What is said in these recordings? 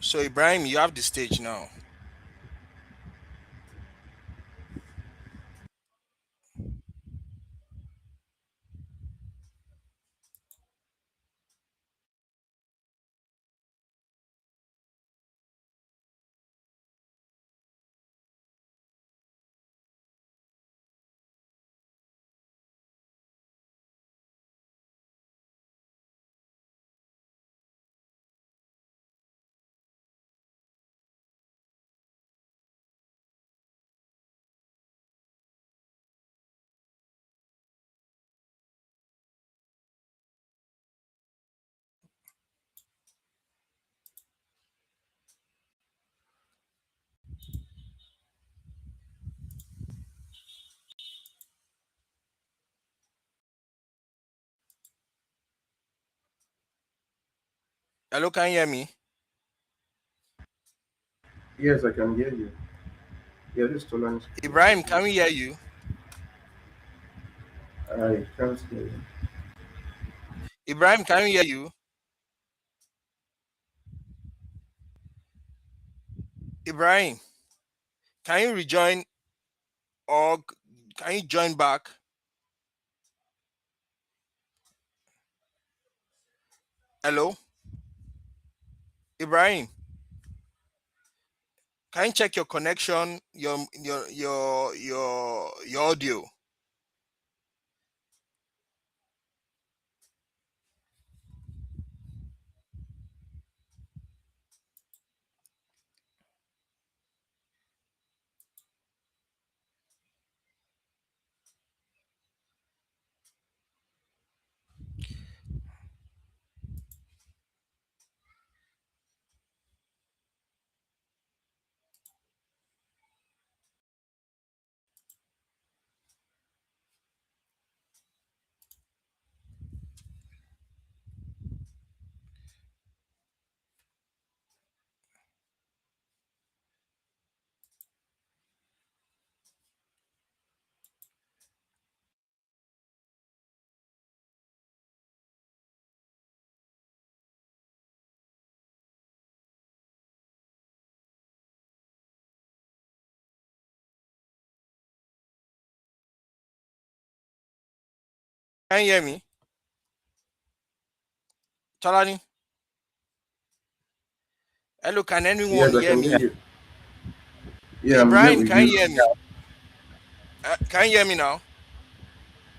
So Ibrahim, you have the stage now. Hello, can you hear me? Yes, I can hear you. Yeah, this is Tolan's Ibrahim, can we hear you? I can't hear you. Ibrahim, can we hear you? Ibrahim, can you rejoin or can you join back? Hello, Ibrahim, can you check your connection, your audio? Can you hear me? Tolani, hello, can anyone Yes, I hear can hear me? you. Yeah, I'm here Ibrahim, with can you. you hear me? Can you hear me now?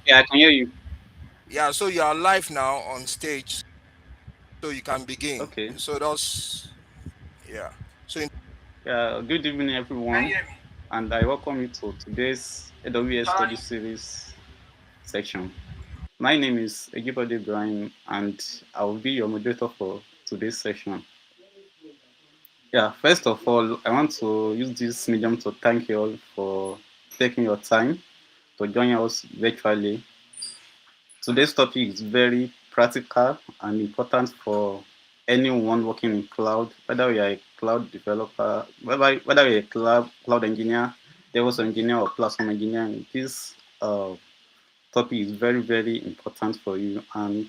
Yeah, I can hear you. Yeah, so you are live now on stage, so you can begin. Okay. So that's yeah. So Yeah, good evening, can you everyone, hear me? and I welcome you to today's AWS Study Tolani. Series section. My name is Ejibode Ibrahim, and I will be your moderator for today's session. Yeah, first of all, I want to use this medium to thank you all for taking your time to join us virtually. Today's topic is very practical and important for anyone working in cloud, whether you're a cloud developer, whether you're a cloud engineer, DevOps engineer, or platform engineer. This topic is very, very important for you. And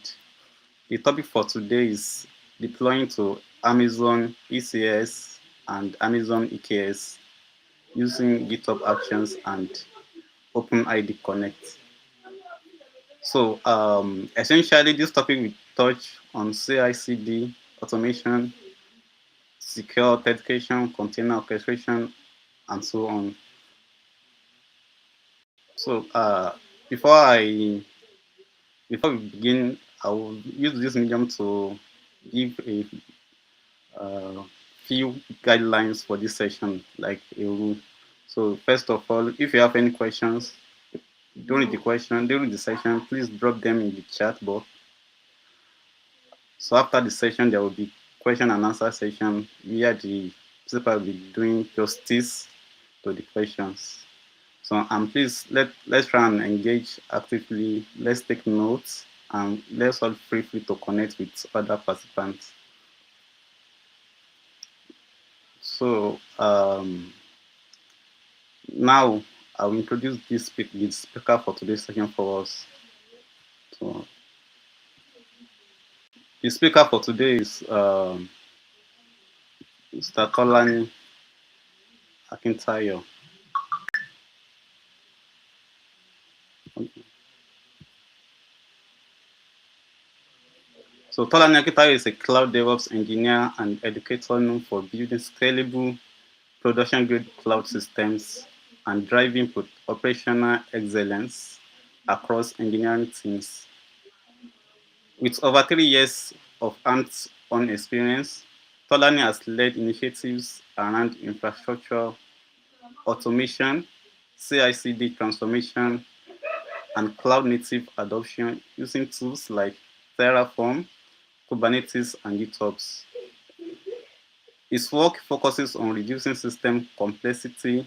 the topic for today is deploying to Amazon ECS and Amazon EKS using GitHub Actions and OpenID Connect. So essentially, this topic will touch on CI/CD, automation, secure authentication, container orchestration, and so on. So before I before we begin, I will use this medium to give a few guidelines for this session, like a rule. So first of all, if you have any questions during the session, please drop them in the chat box. So after the session, there will be question and answer session where the principal will be doing justice to the questions. So please let's try and engage actively. Let's take notes and let's all feel free to connect with other participants. So now I will introduce the speaker for today's session for us. So the speaker for today is Mr. Tolani Akintayo. So Tolani Akintayo is a cloud DevOps engineer and educator known for building scalable production-grade cloud systems and driving operational excellence across engineering teams. With over 3 years of hands-on experience, Tolani has led initiatives around infrastructure automation, CI/CD transformation, and cloud-native adoption using tools like Terraform, Kubernetes, and GitHub. His work focuses on reducing system complexity,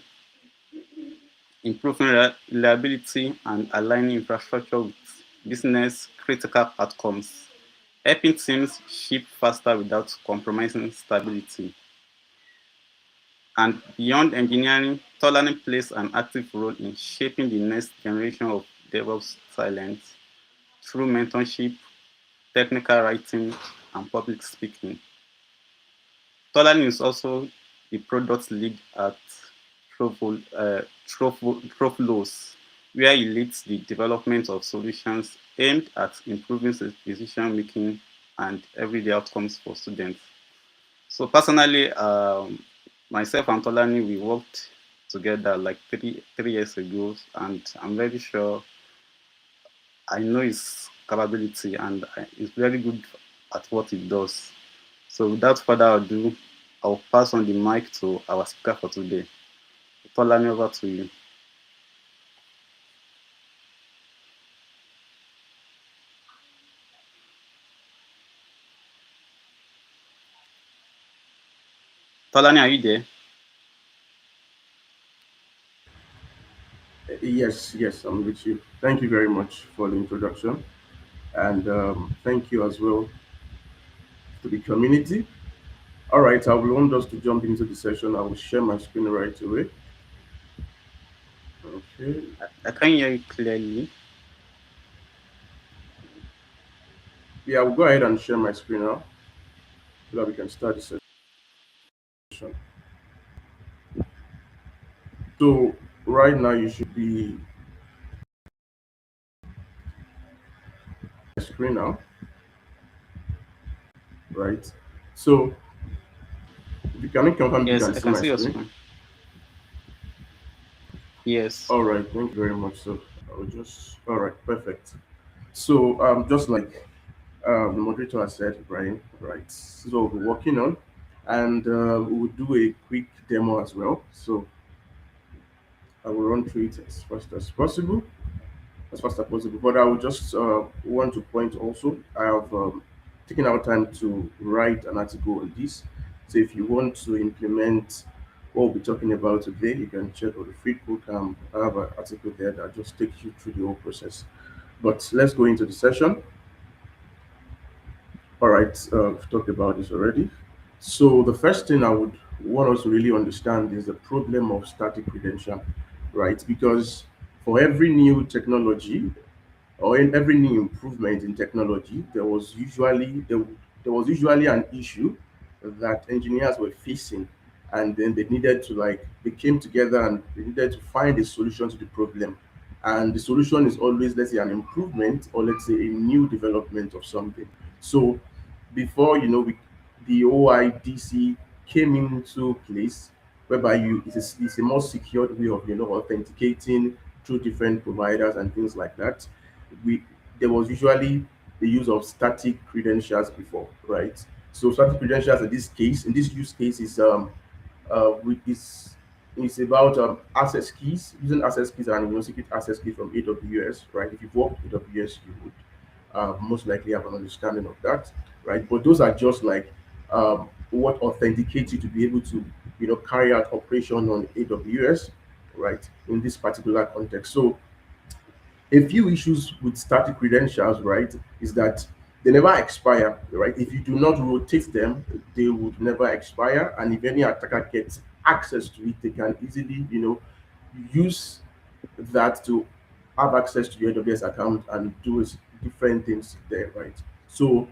improving reliability, and aligning infrastructure with business critical outcomes, helping teams ship faster without compromising stability. And beyond engineering, Tolani plays an active role in shaping the next generation of DevOps talent through mentorship, technical writing, and public speaking. Tolani is also the product lead at Trophlos, where he leads the development of solutions aimed at improving decision making and everyday outcomes for students. So personally, myself and Tolani, we worked together like three years ago, and I'm very sure I know his capability and he's very good at what he does. So without further ado, I'll pass on the mic to our speaker for today. Tolani, over to you. Tolani, are you there? Yes, yes, I'm with you. Thank you very much for the introduction. And thank you as well to the community. All right, I will want us to jump into the session. I will share my screen right away. Okay. I can hear you clearly. Yeah, I will go ahead and share my screen now so that we can start the session. So right now you should be screen now, right? So if you can confirm you Yes, can I see can my see your screen. screen. Yes. All right, thank you very much. So I will just all right, perfect. So just like the moderator has said, Brian, right? So we'll be working on, and we will do a quick demo as well. So I will run through it as fast as possible, as fast as possible. But I will just want to point also, I have taken our time to write an article on this. So if you want to implement what we'll be talking about today, you can check out the free book. I have an article there that just takes you through the whole process. But let's go into the session. All right, we've talked about this already. So the first thing I would want us to really understand is the problem of static credential, right? Because for every new technology or in every new improvement in technology, there was usually an issue that engineers were facing, and then they needed to like they came together and they needed to find a solution to the problem. And the solution is always, let's say, an improvement or let's say a new development of something. So before the OIDC came into place, whereby it's a more secured way of authenticating through different providers and things like that. We There was usually the use of static credentials before, right? So static credentials in this use case is with this it's about access keys, using access keys and secret access keys from AWS, right? If you've worked with AWS, you would most likely have an understanding of that, right? But those are just like what authenticates you to be able to, carry out operation on AWS, right? In this particular context. So a few issues with static credentials, right, is that they never expire, right? If you do not rotate them, they would never expire. And if any attacker gets access to it, they can easily, use that to have access to your AWS account and do different things there, right? So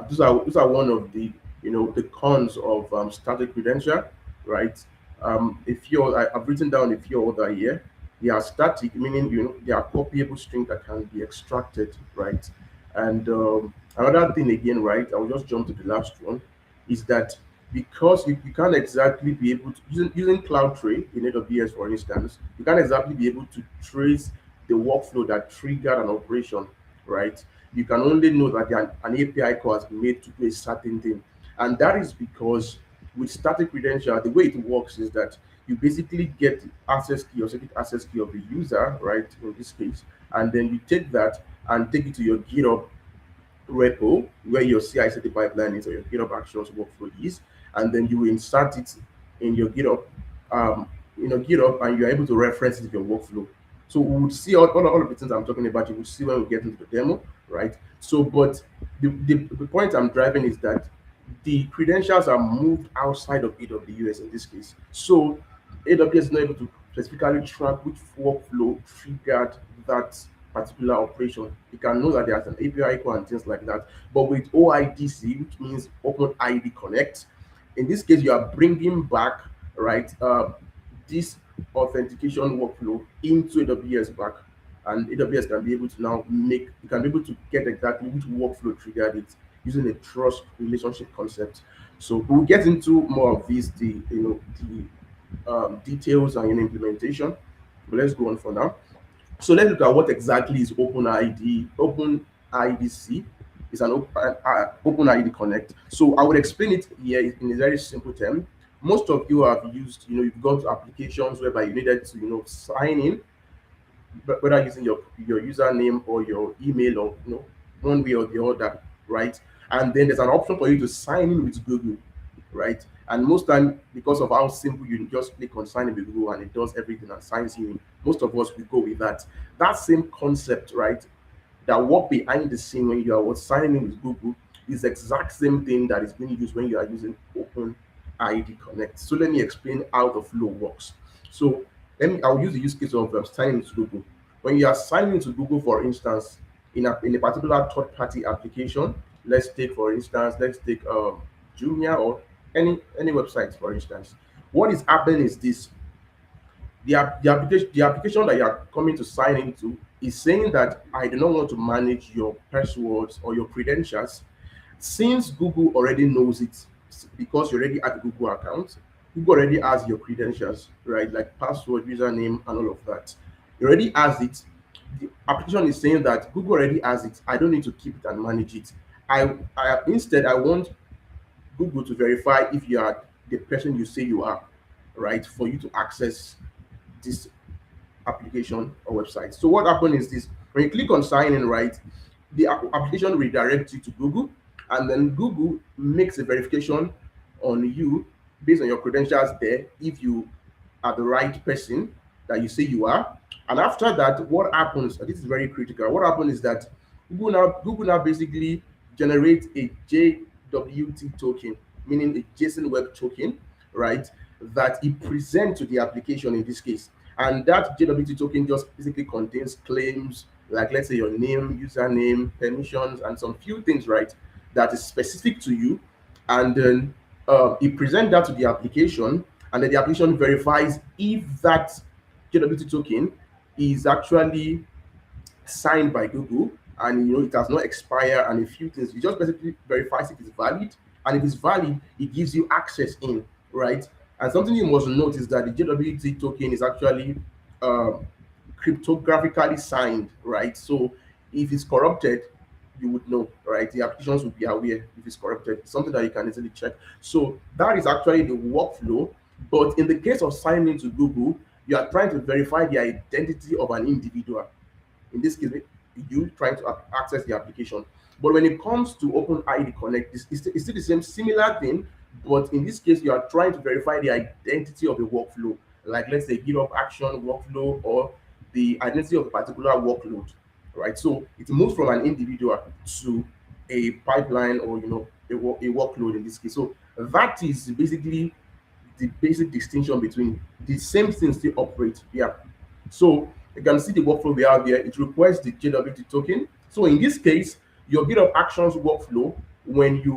those are one of the the cons of static credential, right? I've written down a few other here. They are static, meaning they are copyable string that can be extracted, right? And another thing again, right? I'll just jump to the last one, is that because you can't exactly be able to using CloudTray in AWS, for instance, you can't exactly be able to trace the workflow that triggered an operation, right? You can only know that an API call has been made to do a certain thing, and that is because with static credential, the way it works is that you basically get the access key or secret access key of the user, right? In this case, and then you take that and take it to your GitHub repo where your CI/CD pipeline is or your GitHub Actions workflow is, and then you insert it in your GitHub, GitHub, and you're able to reference it in your workflow. So we would see all of the things I'm talking about. You will see when we get into the demo, right? So, but the point I'm driving is that the credentials are moved outside of AWS in this case. So AWS is not able to specifically track which workflow triggered that particular operation. You can know that there's an API call and things like that. But with OIDC, which means Open ID Connect, in this case, you are bringing back, right, this authentication workflow into AWS back. And AWS can be able to now you can be able to get exactly which workflow triggered it using a trust relationship concept. So we'll get into more of these, the details and implementation. But let's go on for now. So let's look at what exactly is OpenID. OpenIDC is an OpenID Connect. So I would explain it here in a very simple term. Most of you have used, you've gone to applications whereby you needed to, sign in, whether using your username or your email or one way or the other, right? And then there's an option for you to sign in with Google, right? And most time, because of how simple, you just click on sign in with Google and it does everything and signs you in. Most of us we go with that. That same concept, right? That work behind the scene when you are signing in with Google is the exact same thing that is being used when you are using Open ID Connect. So let me explain how the flow works. So I'll use the use case of signing into Google. When you are signing into Google, for instance, in a particular third-party application, let's take Jumia or any website, for instance. What is happening is this: the application that you are coming to sign into is saying that I do not want to manage your passwords or your credentials. Since Google already knows it, because you already have a Google account, Google already has your credentials, right? Like password, username, and all of that. It already has it. The application is saying that Google already has it. I don't need to keep it and manage it. Instead I want Google to verify if you are the person you say you are, right? For you to access this application or website. So what happens is this: when you click on sign in, right, the application redirects you to Google, and then Google makes a verification on you based on your credentials there, if you are the right person that you say you are. And after that, what happens, and this is very critical, what happens is that Google now basically generates a JWT token, meaning a JSON Web Token, right, that it presents to the application in this case. And that JWT token just basically contains claims like, let's say, your name, username, permissions, and some few things, right, that is specific to you. And then it presents that to the application, and then the application verifies if that JWT token is actually signed by Google, and it has not expired, and a few things. It just basically verifies if it's valid, and if it's valid, it gives you access in, right? And something you must note is that the JWT token is actually cryptographically signed, right? So if it's corrupted, you would know, right? The applications would be aware if it's corrupted. It's something that you can easily check. So that is actually the workflow. But in the case of signing to Google, you are trying to verify the identity of an individual. In this case, you trying to access the application. But when it comes to OpenID Connect, it's still the same similar thing, but in this case, you are trying to verify the identity of a workflow, like let's say GitHub Action workflow or the identity of a particular workload, right? So it moves from an individual to a pipeline or a workload in this case. So that is basically the basic distinction between the same things still operate. Yeah. So you can see the workflow we have here. It requires the JWT token. So in this case, your GitHub Actions workflow when you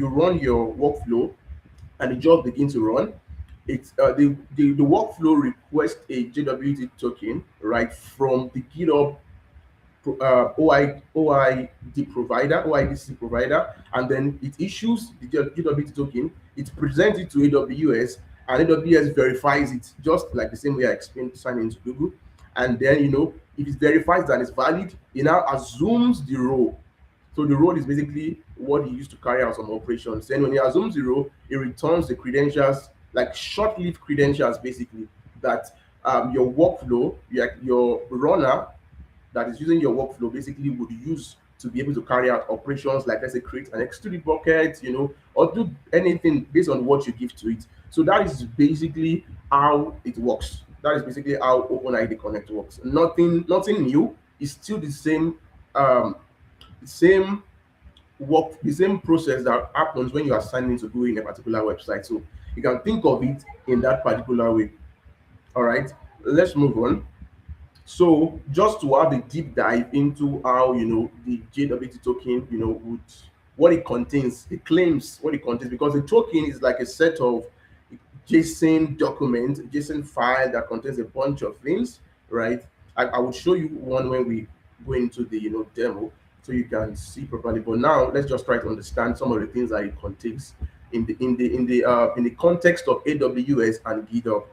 run your workflow and the job begins to run, it's the workflow requests a JWT token, right, from the GitHub OIDC provider, and then it issues the GWT token. It presents it to AWS, and AWS verifies it, just like the same way I explained signing into Google. And then, if it verifies that it's valid, it now assumes the role. So the role is basically what he used to carry out some operations. Then when he assumes the role, he returns the credentials, like short-lived credentials, basically, that your workflow, your runner that is using your workflow basically would use to be able to carry out operations like, let's say, create an X2D bucket, or do anything based on what you give to it. So that is basically how it works. That is basically how OpenID Connect works. Nothing new. It's still the same work, the same process that happens when you are signing to go in a particular website. So you can think of it in that particular way. All right, let's move on. So just to have a deep dive into how the JWT token, would what it contains, it claims what it contains, because the token is like a set of JSON document, JSON file that contains a bunch of things, right? I will show you one when we go into the demo, so you can see properly. But now let's just try to understand some of the things that it contains in the context of AWS and GitHub.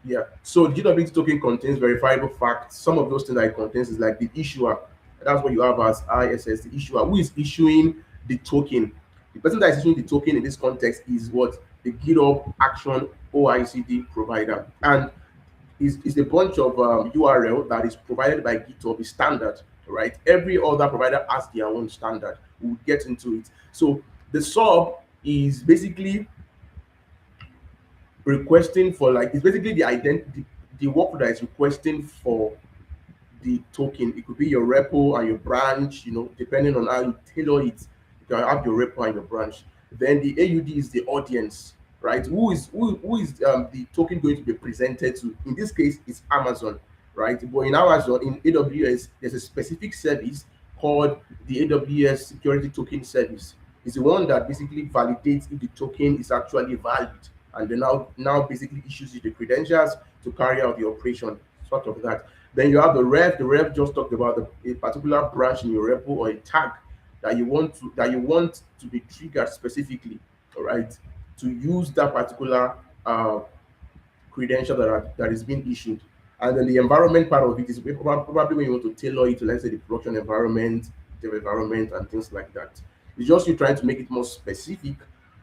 Yeah. So the GWT token contains verifiable facts. Some of those things that it contains is like the issuer. That's what you have as ISS, the issuer. Who is issuing the token? The person that is issuing the token in this context is what? The GitHub Action OICD provider. And is a bunch of URL that is provided by GitHub, is standard, right? Every other provider has their own standard. We'll get into it. So the sub is basically requesting for, like, it's basically the identity, the workflow that is requesting for the token. It could be your repo and your branch, depending on how you tailor it. You can have your repo and your branch. Then the AUD is the audience, right? Who is the token going to be presented to? In this case, it's Amazon, right? But in Amazon, in AWS, there's a specific service called the AWS Security Token Service. It's the one that basically validates if the token is actually valid, and then now basically issues you the credentials to carry out the operation, sort of that. Then you have the ref. The ref just talked about a particular branch in your repo or a tag that you want to be triggered specifically, all right, to use that particular credential that is being issued. And then the environment part of it is probably when you want to tailor it to, let's say, the production environment, dev environment, and things like that. It's just you trying to make it more specific,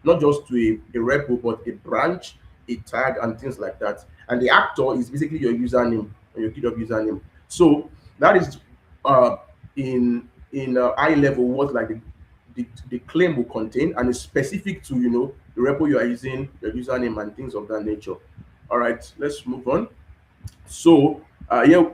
not just to a repo, but a branch, a tag, and things like that. And the actor is basically your username or your GitHub username. So that is uh, in high level what, like, the claim will contain, and it's specific to the repo you are using, your username, and things of that nature. All right, let's move on. So yeah,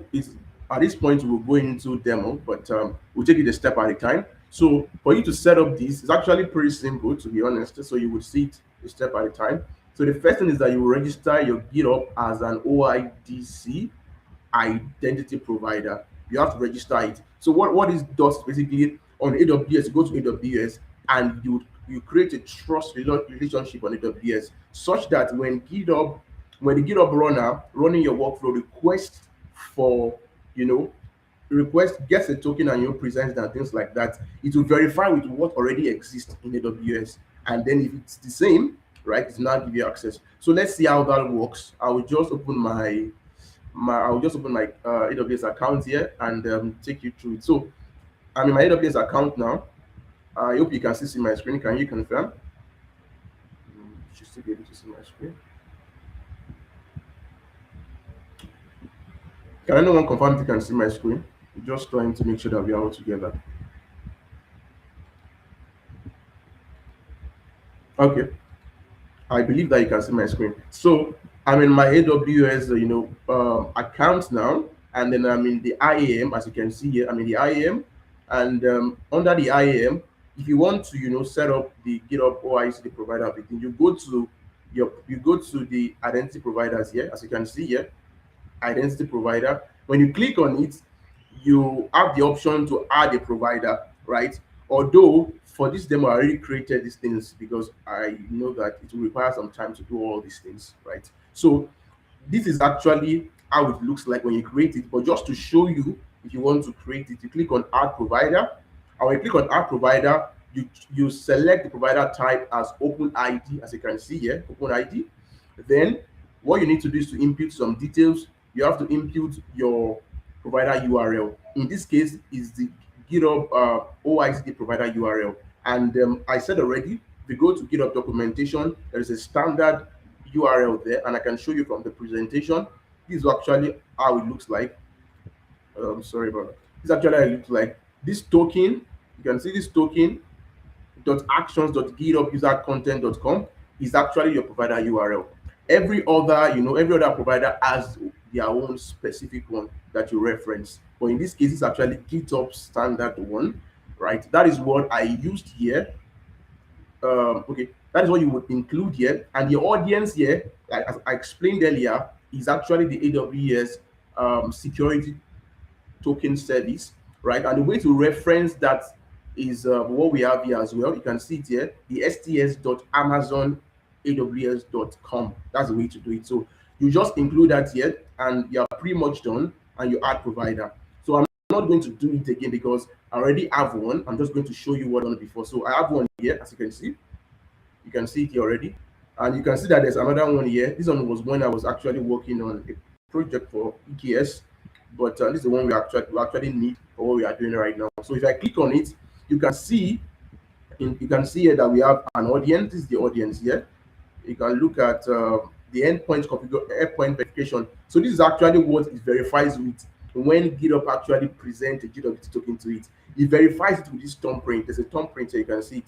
at this point we'll go into demo, but we'll take it a step at a time. So for you to set up this, it's actually pretty simple, to be honest. So you would see it a step at a time. So the first thing is that you will register your GitHub as an OIDC identity provider. You have to register it. So what is does basically on AWS, you go to AWS and you create a trust relationship on AWS, such that when the GitHub runner running your workflow requests for, request gets a token and you present and things like that, it will verify with what already exists in AWS. And then if it's the same, right, it's now give you access. So let's see how that works. I will just open my AWS account here and take you through it. So I'm in my AWS account now. I hope you can still see my screen. Can you confirm? You should still be able to see my screen. Can anyone confirm if you can see my screen? Just trying to make sure that we are all together. Okay. I believe that you can see my screen. So I'm in my AWS, account now, and then I'm in the IAM. As you can see here, I'm in the IAM, and under the IAM, if you want to, set up the GitHub OICD provider, everything, you go to the identity providers here, as you can see here, identity provider. When you click on it, you have the option to add a provider, right? Although for this demo, I already created these things because I know that it will require some time to do all these things, right? So this is actually how it looks like when you create it. But just to show you, if you want to create it, you click on Add Provider. And when you click on Add Provider, you select the provider type as OpenID, as you can see here, OpenID. Then what you need to do is to input some details. You have to input your provider URL. In this case, is the GitHub OIDC provider URL. And I said already, if you go to GitHub documentation, there is a standard URL there, and I can show you from the presentation. This is actually how it looks like. Sorry about that. This is actually how it looks like. This token, you can see this token .actions.githubusercontent.com is actually your provider URL. Every other provider has their own specific one that you reference. But in this case, it's actually GitHub standard one, right? That is what I used here. Okay, that is what you would include here. And the audience here, like as I explained earlier, is actually the AWS security token service, right? And the way to reference that is what we have here as well. You can see it here, the sts.amazonaws.com. That's the way to do it. So you just include that here and you're pretty much done, and you add provider. So I'm not going to do it again because I already have one. I'm just going to show you what I've done before. So I have one here, as you can see. You can see it here already. And you can see that there's another one here. This one was when I was actually working on a project for EKS, but this is the one we actually need for what we are doing right now. So if I click on it, you can see here that we have an audience. This is the audience here. You can look at the endpoint verification. So this is actually what it verifies with when GitHub actually presents a GitHub token to it. It verifies it with this thumbprint. There's a thumbprint here. You can see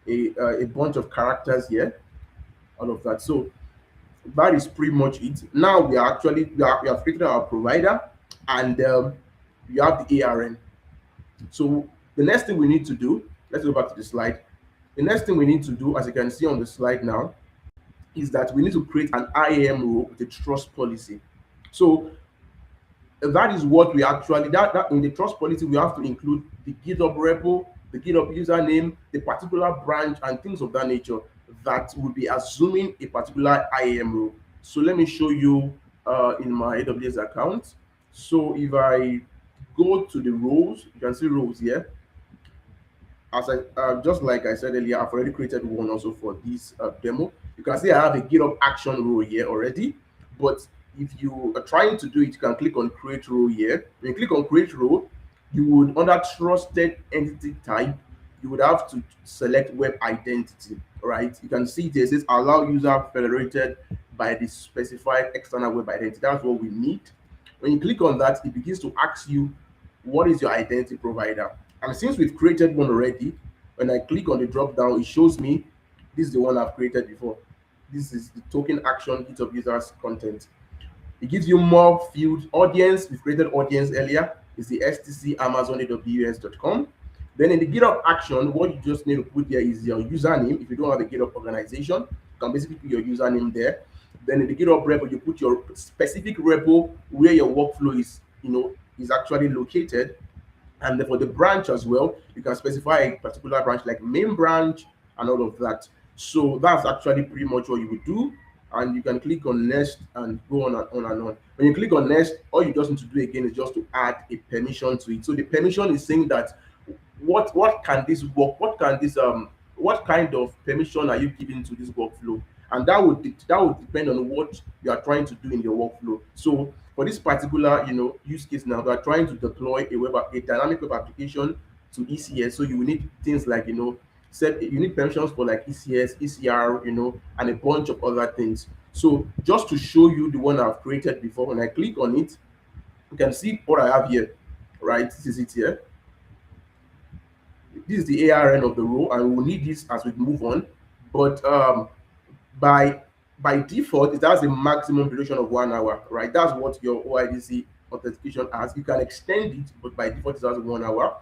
it, a bunch of characters here, all of that. So that is pretty much it. Now we have created our provider, and you have the ARN. So the next thing we need to do, let's go back to the slide. The next thing we need to do, as you can see on the slide now, is that we need to create an IAM role with a trust policy. So that is what we actually, that in the trust policy, we have to include the GitHub repo, the GitHub username, the particular branch, and things of that nature that will be assuming a particular IAM role. So let me show you in my AWS account. So if I go to the roles, you can see roles here. As I just like I said earlier, I've already created one also for this demo. You can see I have a GitHub action role here already. But if you are trying to do it, you can click on create role here. When you click on create role, you would, under trusted entity type, you would have to select web identity, right? You can see it says allow user federated by the specified external web identity. That's what we need. When you click on that, it begins to ask you, what is your identity provider? And since we've created one already, when I click on the drop down, it shows me this is the one I've created before. This is the token action GitHub users content. It gives you more field. Audience, we've created audience earlier, is the stc amazonaws.com. Then in the GitHub action, what you just need to put there is your username. If you don't have a GitHub organization, you can basically put your username there. Then in the GitHub repo, you put your specific repo where your workflow is actually located. And then for the branch as well, you can specify a particular branch like main branch and all of that. So that's actually pretty much what you would do. And you can click on next and go on and on and on. When you click on next, all you just need to do again is just to add a permission to it. So the permission is saying that what can this work? What kind of permission are you giving to this workflow? And that would depend on what you are trying to do in your workflow. So for this particular use case now, we are trying to deploy a dynamic web application to ECS. So you will need things like you need permissions for like ECS, ECR, and a bunch of other things. So just to show you the one I've created before, when I click on it, you can see what I have here, right? This is it here. This is the ARN of the role, and we'll need this as we move on. But by default, it has a maximum duration of 1 hour, right? That's what your OIDC authentication has. You can extend it, but by default, it has 1 hour.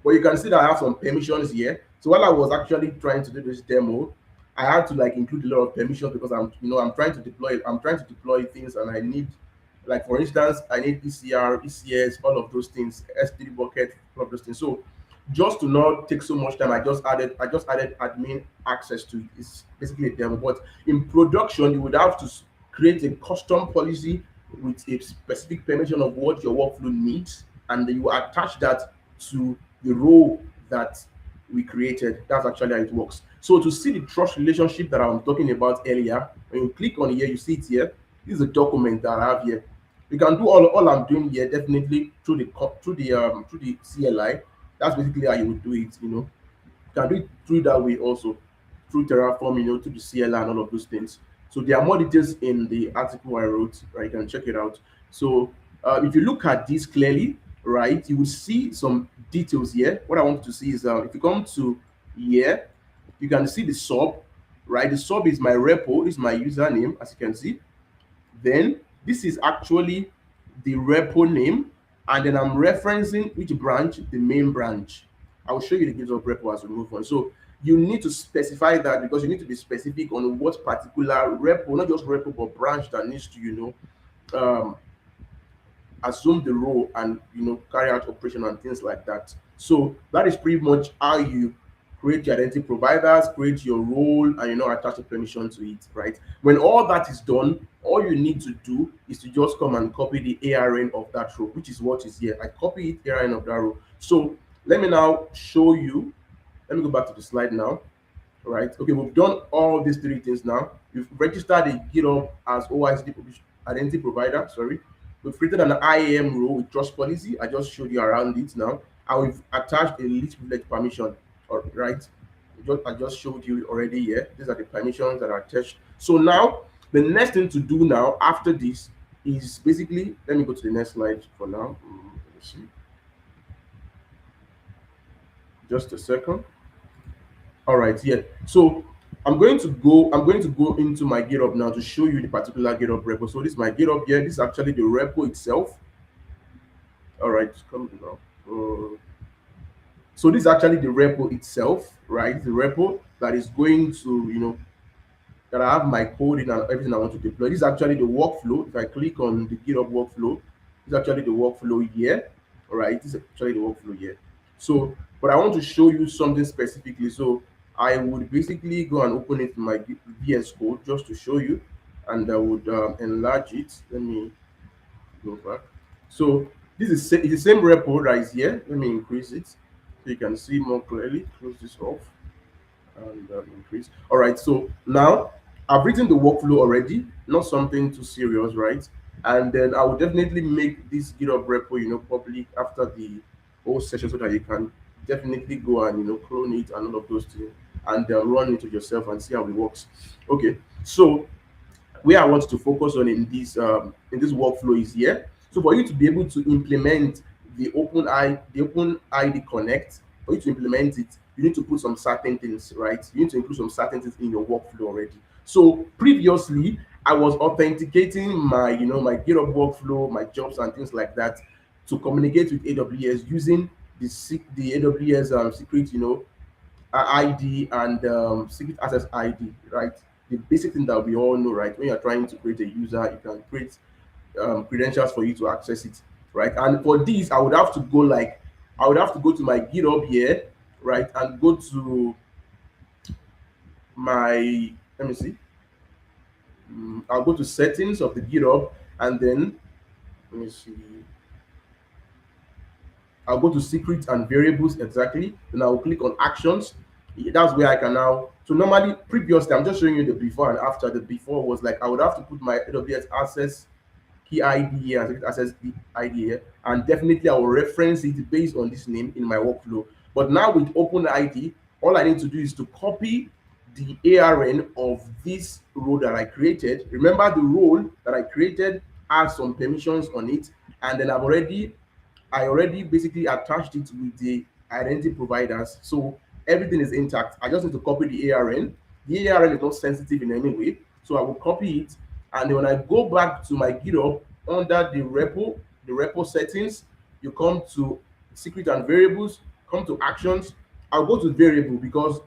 But you can see that I have some permissions here. So while I was actually trying to do this demo, I had to include a lot of permissions because I'm trying to deploy things, and I need, for instance, I need ECR, ECS, all of those things, S3 bucket, all of those things. So Just to not take so much time, I just added admin access to it. It's basically a demo. But in production, you would have to create a custom policy with a specific permission of what your workflow needs, and then you attach that to the role that we created. That's actually how it works. So to see the trust relationship that I'm talking about earlier, when you click on here, you see it here. This is a document that I have here. You can do all I'm doing here definitely through the CLI. That's basically how you would do it. You can do it through that way also, through Terraform, through the CLI and all of those things. So there are more details in the article I wrote, right? You can check it out. So if you look at this clearly, right, you will see some details here. What I want to see is if you come to here, you can see the sub, right? The sub is my repo, is my username, as you can see. Then this is actually the repo name, and then I'm referencing which branch, the main branch. I will show you the GitHub repo as we move on. So you need to specify that, because you need to be specific on what particular repo, not just repo, but branch that needs to, assume the role and carry out operation and things like that. So that is pretty much how you create your identity providers, create your role, and attach a permission to it, right? When all that is done, all you need to do is to just come and copy the ARN of that row, which is what is here. I copy it, ARN of that row. So let me now show you. Let me go back to the slide now. Right? Okay, we've done all these three things now. We've registered a GitHub as OIDC identity provider. Sorry, we've created an IAM role with trust policy. I just showed you around it now, and we've attached a least privilege permission. All right, I just showed you already here. These are the permissions that are attached. So now the next thing to do now after this is basically, let me go to the next slide for now. Let me see. Just a second. All right, yeah. So I'm going to go into my GitHub now to show you the particular GitHub repo. So this is my GitHub here. This is actually the repo itself. All right, come now. So this is actually the repo itself, right? The repo that is going to, that I have my code in and everything I want to deploy. This is actually the workflow. If I click on the GitHub workflow, this is actually the workflow here. All right, this is actually the workflow here. So, but I want to show you something specifically. So I would basically go and open it in my VS Code just to show you, and I would enlarge it. Let me go back. So this is it's the same repo that is here. Let me increase it so you can see more clearly. Close this off and increase. All right. So now I've written the workflow already, not something too serious, right? And then I will definitely make this GitHub repo, public after the whole session, so that you can definitely go and clone it and all of those things, and run it yourself and see how it works. Okay, so where I want to focus on in this workflow is here. So for you to be able to implement the Open ID Connect, for you to implement it, you need to put some certain things, right? You need to include some certain things in your workflow already. So previously, I was authenticating my GitHub workflow, my jobs and things like that to communicate with AWS using the AWS secret, ID and secret access ID, right? The basic thing that we all know, right? When you're trying to create a user, you can create credentials for you to access it, right? And for this, I would have to go to my GitHub here, right, and go to my, let me see, I'll go to settings of the GitHub, and then let me see. I'll go to secrets and variables exactly. Then I'll click on actions. That's where I can now. So normally, previously, I'm just showing you the before and after. The before was like I would have to put my AWS access key ID here and access key ID here, and definitely I will reference it based on this name in my workflow. But now with OpenID, all I need to do is to copy the ARN of this role that I created. Remember, the role that I created has some permissions on it, and then I already basically attached it with the identity providers. So everything is intact. I just need to copy the ARN. The ARN is not sensitive in any way. So I will copy it. And then when I go back to my GitHub under the repo settings, you come to secret and variables, come to actions. I'll go to variable because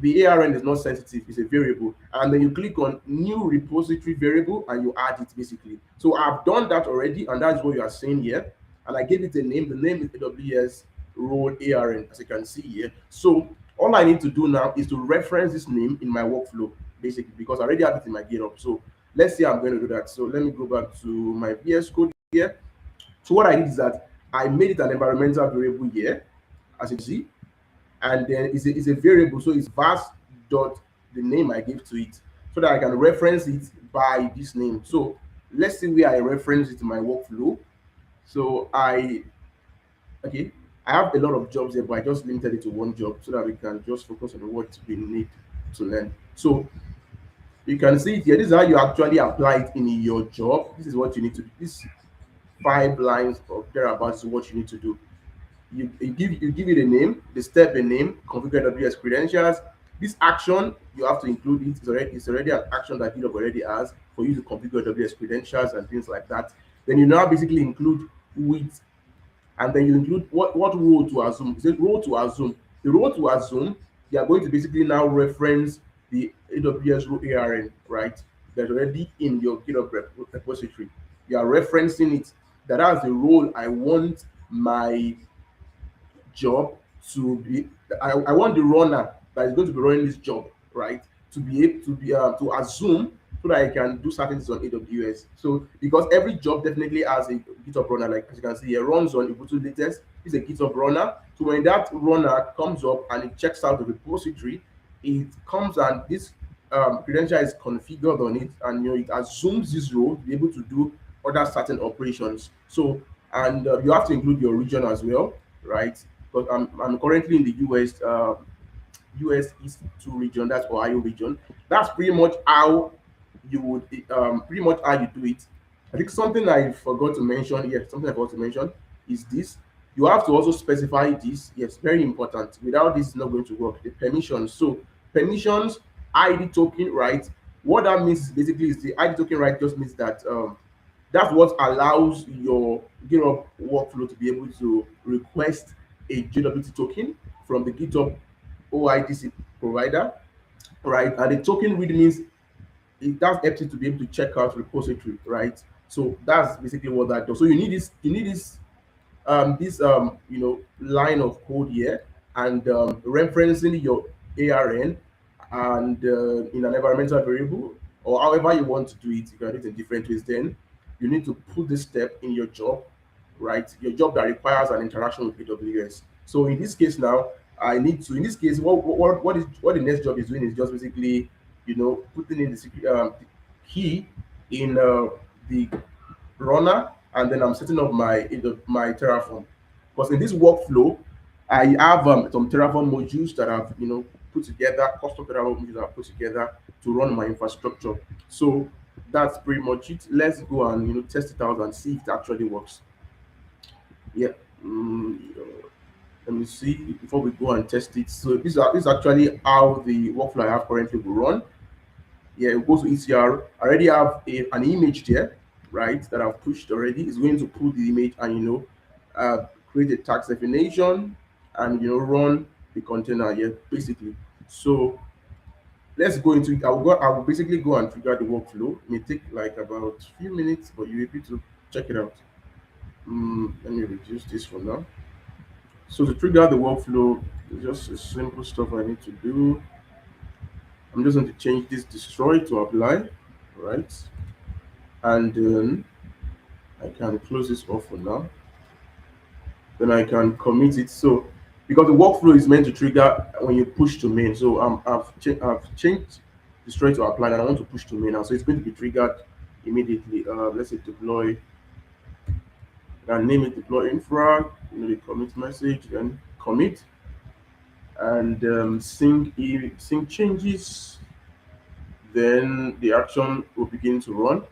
the ARN is not sensitive, it's a variable. And then you click on new repository variable and you add it basically. So I've done that already, and that's what you are seeing here. And I gave it a name. The name is AWS role ARN, as you can see here. So all I need to do now is to reference this name in my workflow, basically, because I already have it in my GitHub. So let's say I'm going to do that. So let me go back to my VS Code here. So what I did is that I made it an environmental variable here, as you see, and then it's a variable, so it's vars dot the name I gave to it, so that I can reference it by this name. So let's see where I reference it in my workflow. So okay, I have a lot of jobs here, but I just limited it to one job so that we can just focus on what we need to learn. So you can see it here. This is how you actually apply it in your job. This is what you need to do. This 5 lines of thereabouts is what you need to do. You give it a name, the step a name, configure AWS credentials. This action you have to include it. It's already an action that GitHub already has for you to configure AWS credentials and things like that. Then you now basically include with, and then you include what role to assume. Is it role to assume? The role to assume, you are going to basically now reference the AWS role ARN, right? That's already in your GitHub repository. You are referencing it. That's the role I want my job to be. I want the runner that is going to be running this job, right, to be able to assume, so that I can do certain things on AWS. So because every job definitely has a GitHub runner, like as you can see here, runs on Ubuntu latest, is a GitHub runner. So when that runner comes up and it checks out the repository, it comes and this credential is configured on it, and it assumes this role to be able to do other certain operations. So and you have to include your region as well, right? Because I'm currently in the US East 2 region, that's Ohio region. That's pretty much how you would pretty much how you do it. I think something I forgot to mention, yes, something I forgot to mention is this. You have to also specify this. Yes, very important. Without this, it's not going to work. The permissions. So permissions, ID token, right? What that means basically is the ID token, right? Just means that that's what allows your GitHub workflow to be able to request a JWT token from the GitHub OIDC provider, right? And the token really means it does help you to be able to check out repository, right? So that's basically what that does. So you need this line of code here, and referencing your ARN, and in an environmental variable, or however you want to do it. You can do it in different ways. Then you need to put this step in your job, right? Your job that requires an interaction with AWS. So in this case now, I need to, in this case, what the next job is doing is just basically, putting in the secret key in the runner, and then I'm setting up my Terraform. Because in this workflow, I have some Terraform modules that I've put together, custom Terraform modules that I've put together to run my infrastructure. So that's pretty much it. Let's go and test it out and see if it actually works. Yeah. Let me see before we go and test it. So this is actually how the workflow I have currently will run. Yeah, it goes to ECR. I already have an image there, right, that I've pushed already. It's going to pull the image and create a tax definition, and run the container here, basically. So let's go into it. I will basically go and trigger the workflow. It may take like about a few minutes, but you'll be able to check it out. Let me reduce this for now. So to trigger the workflow, it's just a simple stuff I need to do. I'm just going to change this destroy to apply, right? And then I can close this off for now. Then I can commit it. So because the workflow is meant to trigger when you push to main. So I've changed destroy to apply, and I want to push to main now. So it's going to be triggered immediately. Let's say deploy. And name it deploy infra, the commit message, then commit, and sync changes. Then the action will begin to run.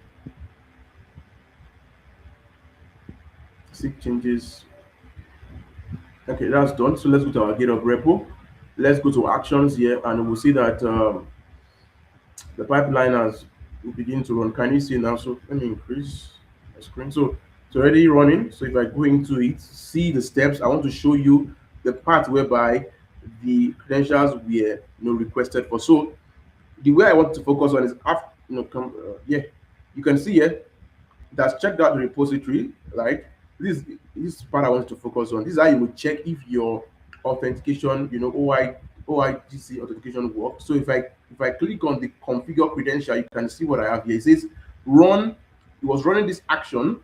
Sync changes. Okay, that's done. So let's go to our GitHub repo. Let's go to actions here, and we'll see that the pipeline will begin to run. Can you see now? So let me increase my screen. So it's already running. So if I go into it, see the steps. I want to show you the part whereby the credentials were requested for. So the way I want to focus on is after yeah, you can see here that's checked out the repository, right? This this part I want to focus on. This is how you will check if your authentication, OIDC authentication works. So if I click on the configure credential, you can see what I have here. It says run. It was running this action,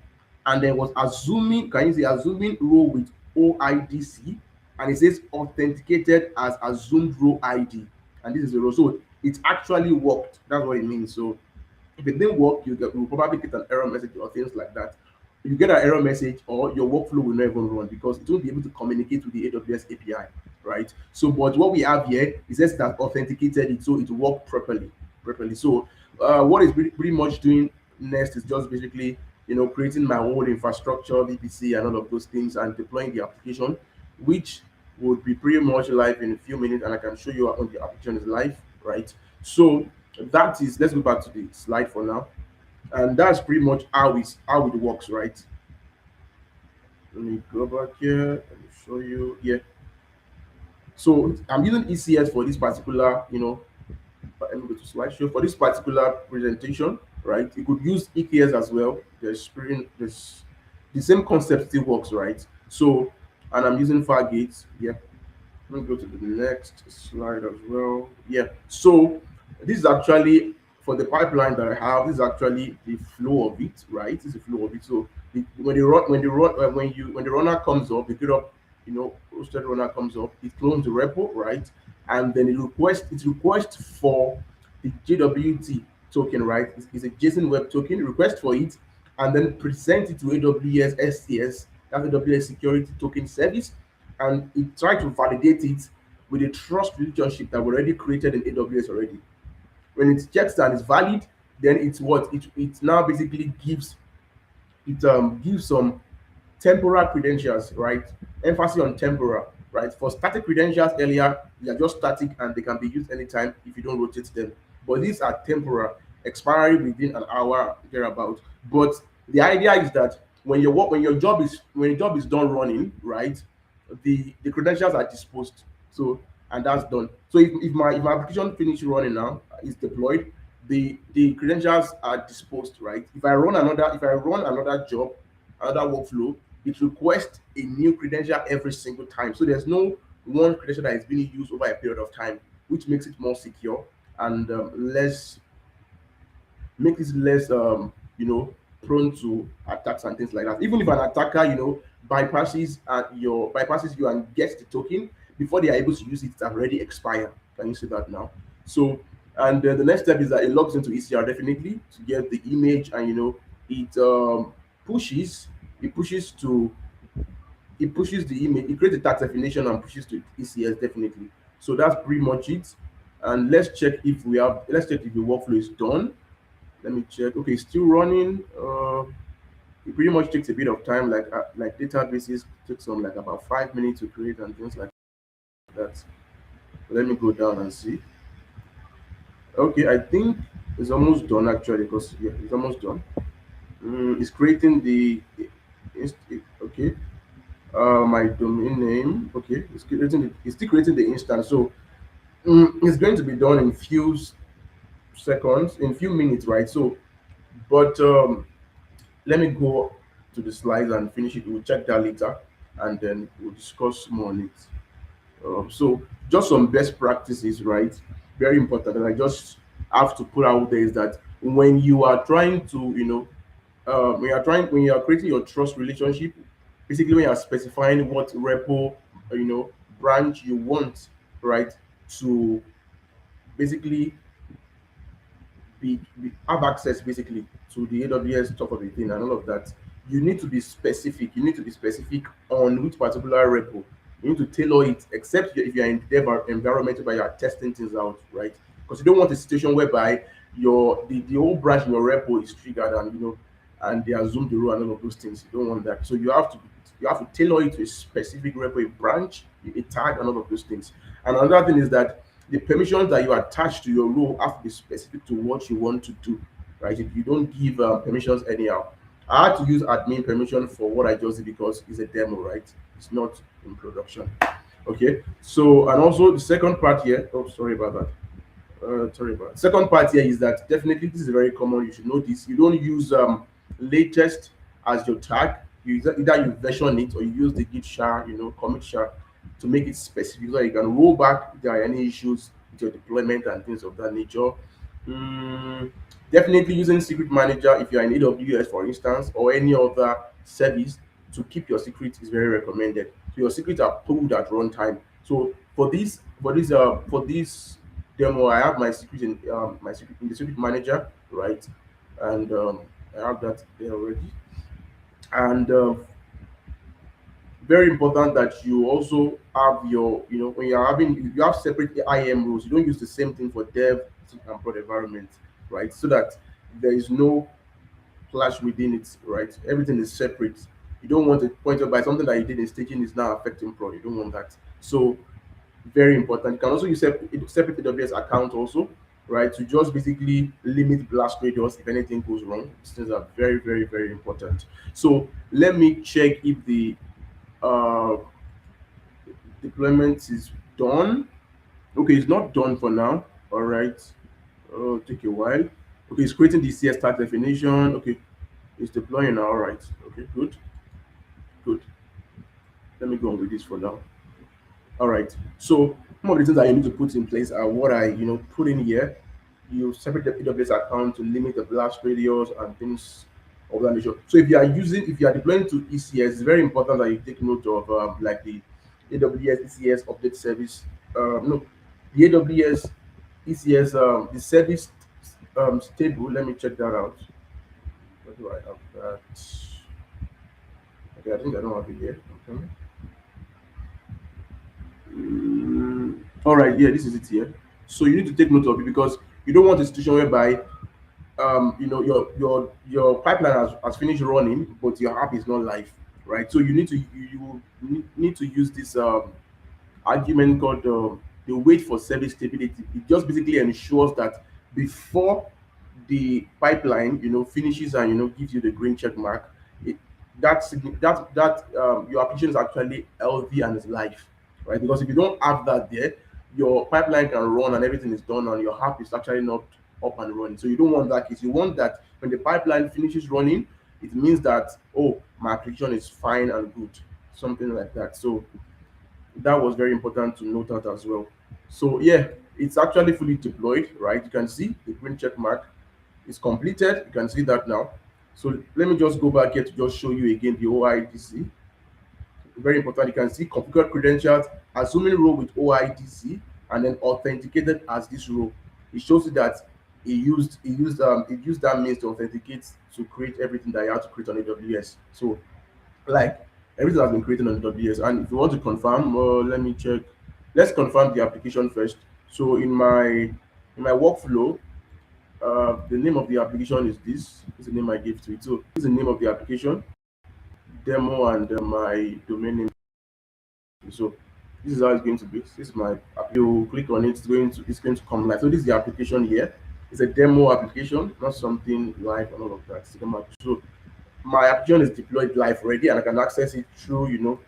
and then was assuming. Can you see assuming row with OIDC, and it says authenticated as assumed row ID, and this is the row. So it actually worked. That's what it means. So if it didn't work, you'll probably get an error message or things like that. You get an error message, or your workflow will not even run because it won't be able to communicate with the AWS API, right? So, but what we have here is just that authenticated it, so it worked properly. So, what is pretty much doing next is just basically, creating my own infrastructure, VPC, and all of those things, and deploying the application, which would be pretty much live in a few minutes, and I can show you when the application is live, right? So that is, let's go back to the slide for now, and that's pretty much how it works, right? Let me go back here. Let me show you. Yeah. So I'm using ECS for this particular, let me go to slideshow for this particular presentation, right? You could use EKS as well. There's the same concept still works, right? So, and I'm using Fargate. Yeah. Let me go to the next slide as well. Yeah. So this is actually for the pipeline that I have. This is actually the flow of it, right? This is the flow of it. So when the runner comes up, the GitHub, hosted runner comes up, it clones the repo, right? And then it requests for the JWT token, right? It's a JSON web token. Request for it, and then present it to AWS STS, that's AWS Security Token Service, and it try to validate it with a trust relationship that we already created in AWS already. When it checks and it's valid, then it's what it now basically gives some temporal credentials, right? Emphasis on temporal, right? For static credentials earlier, they are just static and they can be used anytime if you don't rotate them. But these are temporal, expiry within an hour thereabout. But the idea is that when your job is done running, right, the credentials are disposed. So, and that's done. So if my application finish running now, is deployed, the credentials are disposed, right? If I run another job, another workflow, it requests a new credential every single time. So there's no one credential that is being used over a period of time, which makes it more secure and less make it less prone to attacks and things like that. Even if an attacker bypasses you and gets the token before they are able to use it, it's already expired. Can you see that now? So, and the next step is that it logs into ECR definitely to get the image, and it pushes it pushes to it pushes the image, it creates a tax definition and pushes to ECS definitely. So that's pretty much it. And let's check if the workflow is done. Let me check. Okay, it's still running. It pretty much takes a bit of time, like databases takes some like about 5 minutes to create and things like that. Let me go down and see. Okay, I think it's almost done actually, because yeah, it's almost done. It's creating okay. My domain name. Okay, it's still creating the instance. So it's going to be done in few seconds, in few minutes, right? So, but let me go to the slides and finish it. We'll check that later, and then we'll discuss more on it. So, just some best practices, right? Very important, and I just have to put out there is that when you are trying to, when you are creating your trust relationship, basically when you are specifying what repo, branch you want, right, to basically have access basically to the AWS top of the thing and all of that, you need to be specific. You need to be specific on which particular repo. You need to tailor it, except if you're in dev environment where you are testing things out, right? Because you don't want a situation whereby the whole branch in your repo is triggered, and and they assume the role and all of those things. You don't want that. So you have to tailor it to a specific repo, a branch, a tag, and all of those things. And another thing is that the permissions that you attach to your role have to be specific to what you want to do, right? If you don't give permissions anyhow. I had to use admin permission for what I just did because it's a demo, right? It's not in production. Okay. So, and also the second part here. Oh, sorry about that. Second part here is that definitely this is very common. You should know this. You don't use latest as your tag. either you version it or you use the git share, commit share to make it specific so you can roll back if there are any issues with your deployment and things of that nature. Mm, Definitely using secret manager if you are in AWS, for instance, or any other service to keep your secret is very recommended. So your secrets are pulled at runtime. So for this demo, I have my secret in my secret in the secret manager, right? And I have that there already. And very important that you also have your, when you're having, if you have separate IAM rules, you don't use the same thing for dev and prod environment, right? So that there is no clash within it, right? Everything is separate. You don't want it pointed by something that you did in staging is now affecting prod. You don't want that. So very important. You can also use separate AWS account also, right? To just basically limit blast radius if anything goes wrong. These things are very, very, very important. So let me check if the uh, deployment is done. Okay, it's not done for now. All right. Oh, take a while. Okay, it's creating the ECS start definition. Okay, it's deploying now. All right. Okay, good, good. Let me go on with this for now. All right. So some of the things that you need to put in place are what I put in here. You separate the AWS account to limit the blast radius and things of that nature. So if you are deploying to ECS, it's very important that you take note of like the AWS ECS update service. No, the AWS ECS the service stable. Let me check that out. Where do I have that? Okay, I think I don't have it here. Okay. All right, yeah, this is it here. So you need to take note of it because you don't want a situation whereby your pipeline has finished running, but your app is not live, right? So you need to use this argument called the wait for service stability. It just basically ensures that before the pipeline, finishes and gives you the green check mark, it, that your application is actually healthy and is live, right? Because if you don't have that there, your pipeline can run and everything is done, and your app is actually not up and running. So you don't want that case. You want that when the pipeline finishes running, it means that, oh, my application is fine and good, something like that. So that was very important to note that as well. So yeah, it's actually fully deployed, right? You can see the green check mark is completed. You can see that now. So let me just go back here to just show you again the OIDC. Very important. You can see configured credentials, assuming role with OIDC, and then authenticated as this role. It shows you that it used that means to authenticate to create everything that you have to create on AWS. So like everything has been created on AWS. And if you want to confirm, let me check. Let's confirm the application first. So in my workflow, the name of the application is this. This is the name I gave to it. So this is the name of the application, demo, and my domain name. So this is how it's going to be. This is my app. You click on it, it's going to come live. So this is the application here. It's a demo application, not something live and all of that. It's a demo. So my application is deployed live already, and I can access it through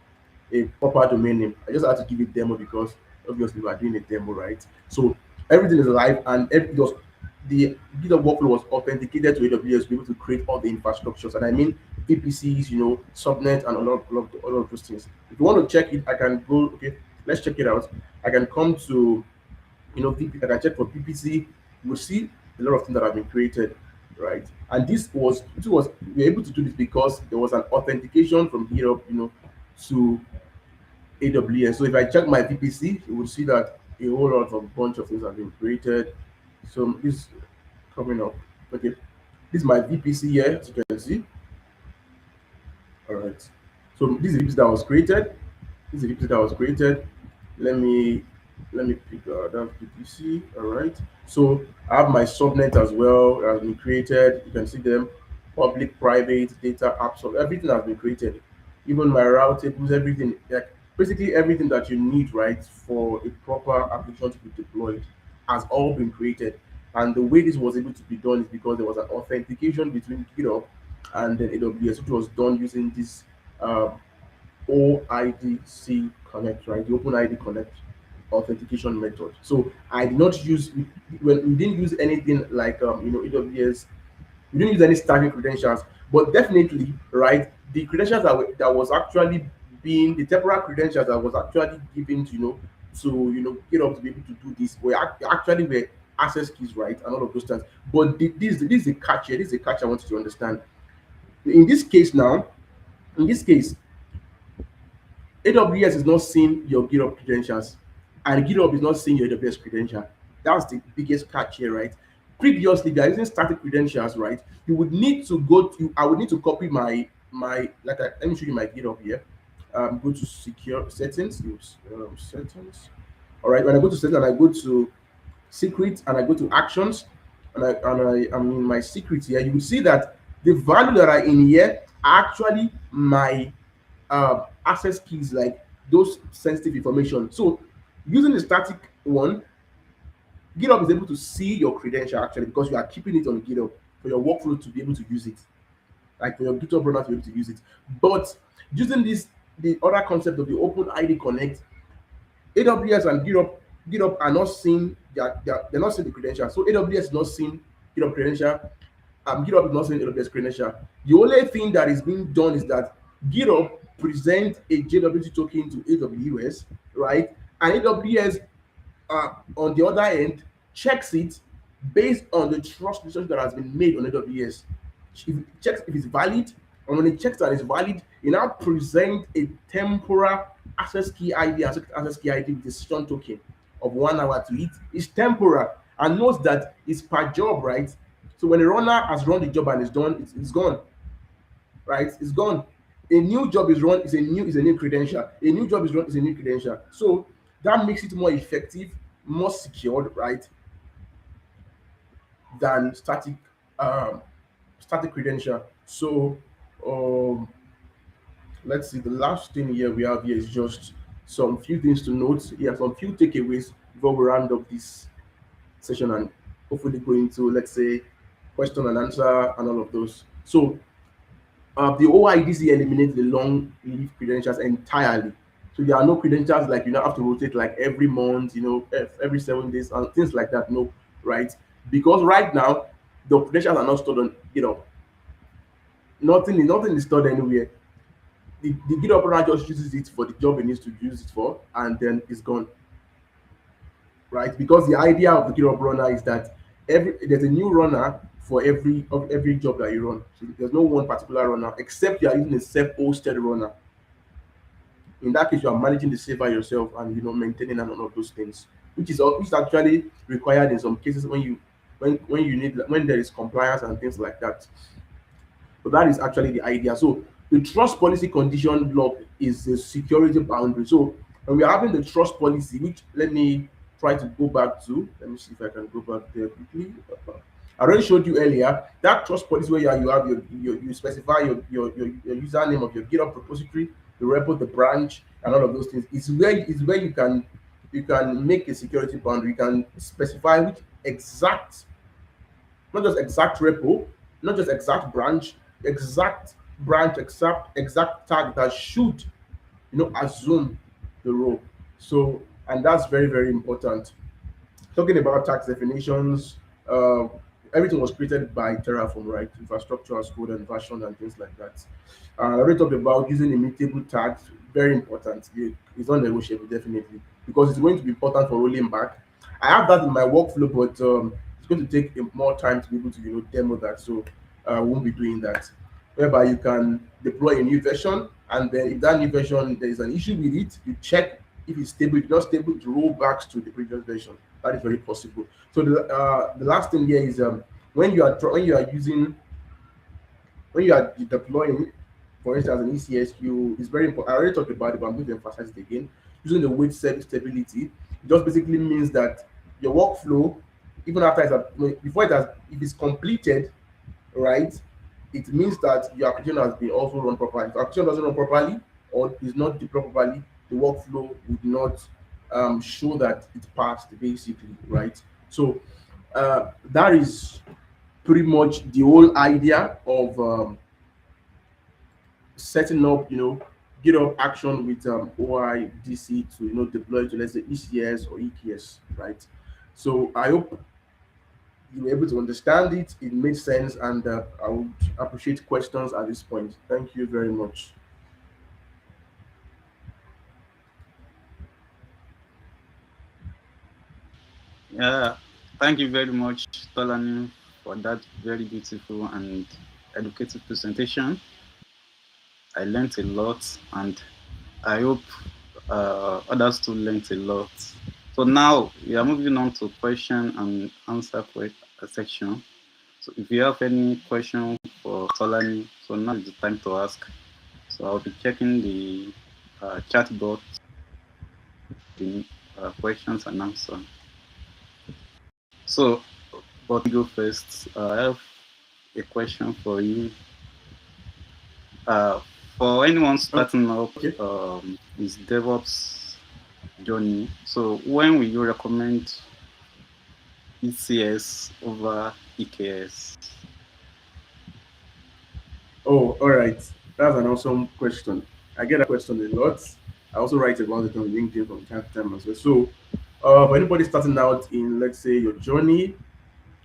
a proper domain name. I just had to give it demo because obviously we are doing a demo, right? So everything is live, and the GitHub workflow was authenticated to AWS to be able to create all the infrastructures, and I mean VPCs, subnet, and all of those things. If you want to check it, I can go. Okay, let's check it out. I can come to I can check for VPC. You'll see a lot of things that have been created, right? And we were able to do this because there was an authentication from GitHub, to AWS. So if I check my VPC, you will see that a whole lot of bunch of things have been created. So this coming up. Okay, this is my VPC here, as you can see. All right. So this is the VPC that was created. This is the VPC that was created. Let me pick that VPC. All right. So I have my subnet as well that has been created. You can see them, public, private, data, apps, so everything has been created. Even my route tables, everything, like basically everything that you need, right, for a proper application to be deployed has all been created. And the way this was able to be done is because there was an authentication between GitHub and then AWS, which was done using this OIDC Connect, right? The OpenID Connect authentication method. So I did not use when we didn't use anything like AWS. We didn't use any static credentials, but definitely, right, the credentials that was actually being the temporary credentials that was actually given to GitHub to be able to do this actually were access keys, right, and all of those things. But this is a catch here. This is a catch I want you to understand. In this case now, in this case, AWS is not seeing your GitHub credentials, and GitHub is not seeing your AWS credential. That's the biggest catch here, right? Previously, if you are using static credentials, right, you would need to go to. I would need to copy let me show you my GitHub here. Go to secure settings, settings. All right, when I go to settings and I go to secret and I go to actions I'm in my secret here, you will see that the value that are in here are actually my access keys, like those sensitive information. So using the static one, GitHub is able to see your credential actually because you are keeping it on GitHub for your workflow to be able to use it, like for your GitHub runner to be able to use it. But using the other concept of the Open ID Connect, AWS and GitHub are not seeing they're not seeing the credential. So AWS is not seeing GitHub credential. GitHub is not seeing AWS credential. The only thing that is being done is that GitHub presents a JWT token to AWS, right? And AWS on the other end checks it based on the trust research that has been made on AWS. If it checks if it's valid, and when it checks that it's valid, it now present a temporal access key ID, access key ID with a session token of 1 hour to it. It's temporal and notes that it's per job, right? So when a runner has run the job and it's done, it's gone, right? It's gone. A new job is run, is a new credential. A new job is run, is a new credential. So that makes it more effective, more secured, right? Than static credential. So um let's see, the last thing here we have here is just some few things to note. Yeah, some few takeaways before we round up this session and hopefully go into, let's say, question and answer and all of those. So the OIDC eliminates the long leave credentials entirely. So there are no credentials like you now have to rotate like every month, every 7 days and things like that. No, right? Because right now the credentials are not stored on nothing is stored anywhere. The GitHub runner just uses it for the job it needs to use it for, and then it's gone, right? Because the idea of the GitHub runner is that there's a new runner for every job that you run. So there's no one particular runner except you are using a self-hosted runner. In that case, you are managing the server yourself and maintaining and all of those things, which is actually required in some cases when you need when there is compliance and things like that. So that is actually the idea. So the trust policy condition block is the security boundary. So when we are having the trust policy, which let me try to go back to, let me see if I can go back there quickly. I already showed you earlier that trust policy where you have you specify your username of your GitHub repository, the repo, the branch, and all of those things. Is where you can make a security boundary. You can specify which exact, not just exact repo, not just exact tag that should assume the role. So, and that's very, very important. Talking about tax definitions, everything was created by Terraform, right? Infrastructure as code and version and things like that. I already talked about using immutable tags, very important. It's not negotiable, definitely, because it's going to be important for rolling back. I have that in my workflow, but it's going to take more time to be able to demo that. So I won't be doing that. Whereby you can deploy a new version, and then if that new version there is an issue with it, you check if it's stable. If it's not stable, it roll back to the previous version. That is very possible. So the last thing here is when you are deploying, for instance, an ECS, it's very important. I already talked about it, but I'm going to emphasize it again. Using the wait service stability, it just basically means that your workflow, even after before it has, if it's completed, right, it means that your application has been also run properly. If your application doesn't run properly or is not deployed properly, the workflow would not show that it passed, basically, right? So that is pretty much the whole idea of setting up, GitHub action with OIDC to deploy to, let's say, ECS or EKS, right? So I hope you were able to understand it, it made sense, and I would appreciate questions at this point. Thank you very much. Yeah, thank you very much, Tolani, for that very beautiful and educative presentation. I learned a lot, and I hope others too learned a lot. So now we are moving on to question and answer section. So if you have any question for Tolani, so now is the time to ask. So I'll be checking the chat box, the questions and answer. So, but go first. I have a question for you. Uh, for anyone starting up Okay. his DevOps journey, so when will you recommend ECS over EKS? Oh, all right. That's an awesome question. I get that question a lot. I also write about it on LinkedIn from time to time as well. So, for anybody starting out in, let's say, your journey,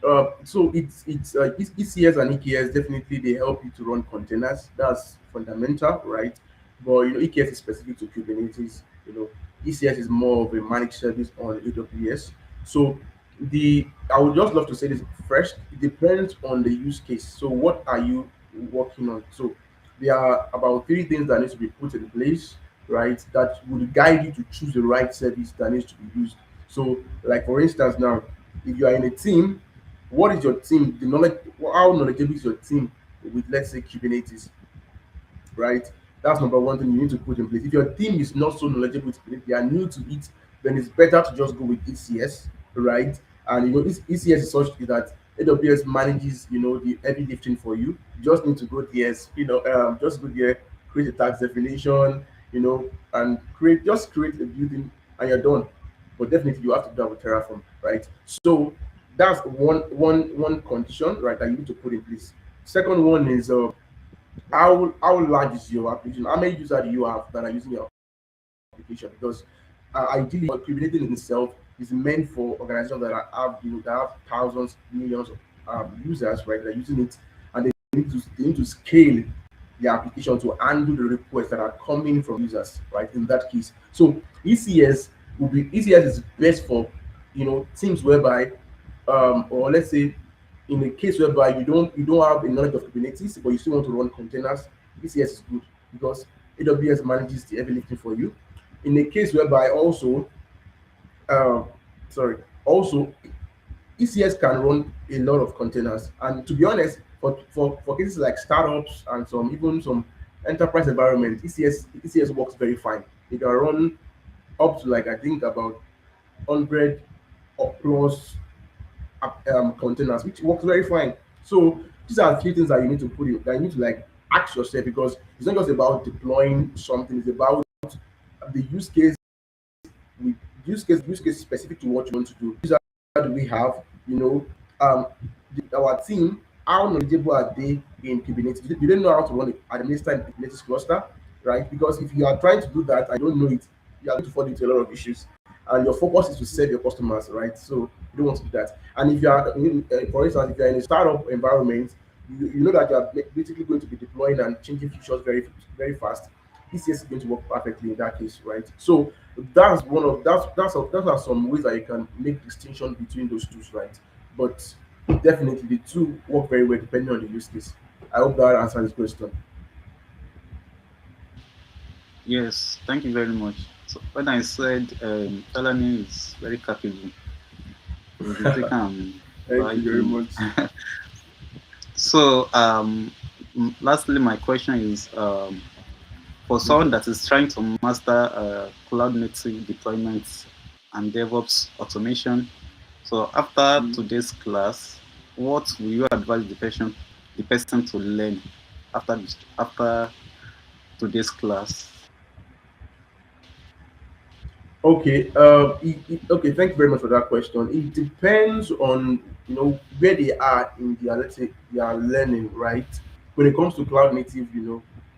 so it's ECS and EKS definitely they help you to run containers. That's fundamental, right? But EKS is specific to Kubernetes. ECS is more of a managed service on AWS. So I would just love to say this first. It depends on the use case. So what are you working on? So there are about three things that needs to be put in place, right? That would guide you to choose the right service that needs to be used. So, like for instance, now if you are in a team, what is your team? The knowledge, how knowledgeable is your team with, let's say, Kubernetes, right? That's number one thing you need to put in place. If your team is not so knowledgeable with Kubernetes, they are new to it, then it's better to just go with ECS, right? And ECS is such that AWS manages, the heavy lifting for you. You just need to go there, just go there, create a tax definition, and create a building, and you're done. But definitely you have to do that with Terraform, right? So that's one condition, right, that you need to put in place. Second one is how large is your application? How many users do you have that are using your application? Because ideally, Kubernetes in itself is meant for organizations that have thousands, millions of users, right? That are using it, and they need to scale the application to handle the requests that are coming from users, right? In that case, so ECS is best for teams whereby, or let's say in a case whereby you don't have a knowledge of Kubernetes, but you still want to run containers. ECS is good because AWS manages the heavy lifting for you. In a case whereby um, sorry, also ECS can run a lot of containers, and to be honest, for cases like startups and even some enterprise environment, ECS works very fine. It can run up to, like, I think about 100 or plus containers, which works very fine. So these are a few things that you need to put in, that you need to, like, ask yourself, because it's not just about deploying something, it's about the with use case specific to what you want to do. These are do we have, um our team, how knowledgeable are they in Kubernetes? Do they know how to run it, administer in Kubernetes cluster, right? Because if you are trying to do that and you don't know it, you are going to fall into a lot of issues. And your focus is to serve your customers, right? So you don't want to do that. And if you are, for instance, if you are in a startup environment, you know that you are basically going to be deploying and changing features very, very fast. ECS is going to work perfectly in that case, right? So those are some ways that you can make distinction between those two, right? But definitely the two work very well depending on the use case. I hope that answers this question. Yes, thank you very much. So when I said Tolani is very capable, we'll be taking Thank you very him. much. So lastly, my question is for someone that is trying to master cloud native deployments and DevOps automation. So after Mm. today's class, what will you advise the person to learn after today's class? Okay. Okay. Thank you very much for that question. It depends on where they are in their, let's say, their learning, right? When it comes to cloud native,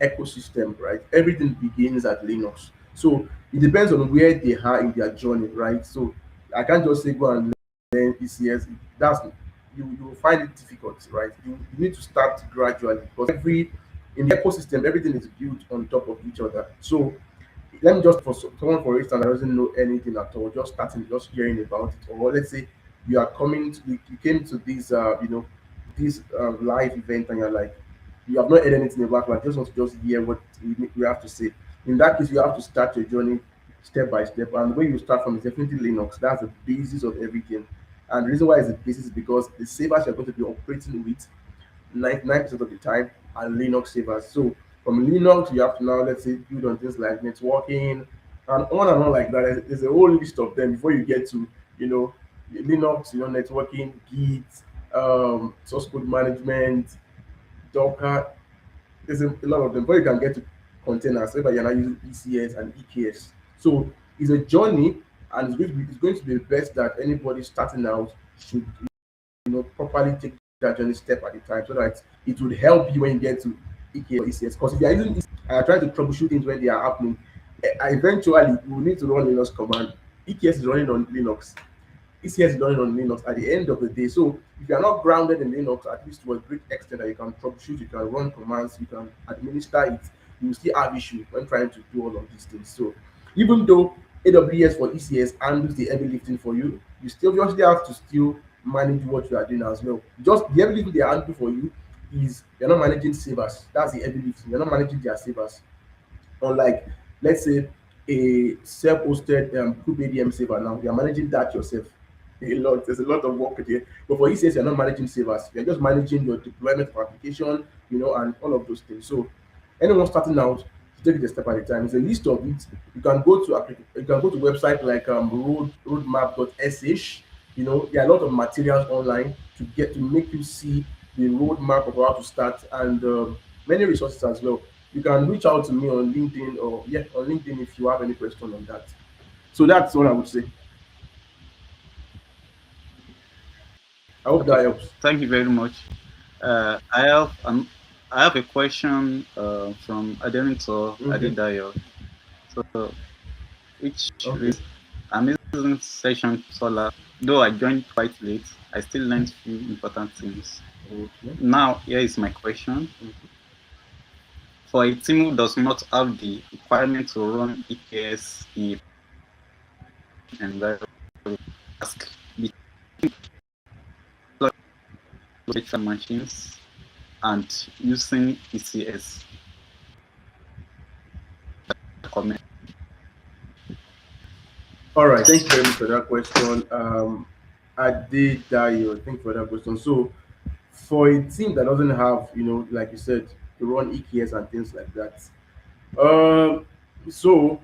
ecosystem, right? Everything begins at Linux. So it depends on where they are in their journey, right? So I can't just say go and learn ECS. you will find it difficult, right? You need to start gradually because every in the ecosystem, everything is built on top of each other. So let me just someone for instance that doesn't know anything at all, just starting, just hearing about it, or let's say you are coming to you came to this this live event and you're like you have not heard anything about it, just want to just hear what we have to say. In that case, you have to start your journey step by step, and where you start from is definitely Linux. That's the basis of everything. And the reason why it's the basis is because the servers you're going to be operating with 99% of the time are Linux servers. So from Linux, you have to now, let's say, build on things like networking and on like that. There's a whole list of them before you get to, you know, Linux, networking, Git, source code management, Docker. There's a lot of them. But you can get to containers, so you're now using ECS and EKS. So it's a journey, and it's going to be the best that anybody starting out should properly take that journey step at a time so that it would help you when you get to EKS or ECS. Because if you are using ECS and are trying to troubleshoot things when they are happening, eventually you will need to run Linux command. EKS is running on Linux. ECS is running on Linux at the end of the day. So if you are not grounded in Linux, at least to a great extent that you can troubleshoot, you can run commands, you can administer it, you will still have issues when trying to do all of these things. So even though AWS for ECS handles the heavy lifting for you, you still obviously have to still manage what you are doing as well. Just the heavy lifting they handle for you is you're not managing servers. That's the heavy lifting. You're not managing their servers. Unlike, let's say, a self-hosted group ADM server, now you're managing that yourself. There's a lot of work there. But for ECS, you're not managing servers. You're just managing your deployment of application, and all of those things. So anyone starting out, take it a step at a time. It's a list of it. You can go to website like roadmap.sh. There are a lot of materials online to make you see the roadmap of how to start, and many resources as well. You can reach out to me on LinkedIn, or yeah, on LinkedIn if you have any question on that. So that's all I would say. I hope Okay, that helps. thank you very much. I have a question from Adenito Okay. Adedayo. So, which Okay. is amazing session solar. Though I joined quite late, I still learned few important things. Okay. Now, here is my question. For a team who does not have the requirement to run EKS in environment, ask virtual machines and using ECS. Comment. All right. Thank you very much for that question. I did that. Thank you for that question. So, for a team that doesn't have, like you said, to run EKS and things like that, so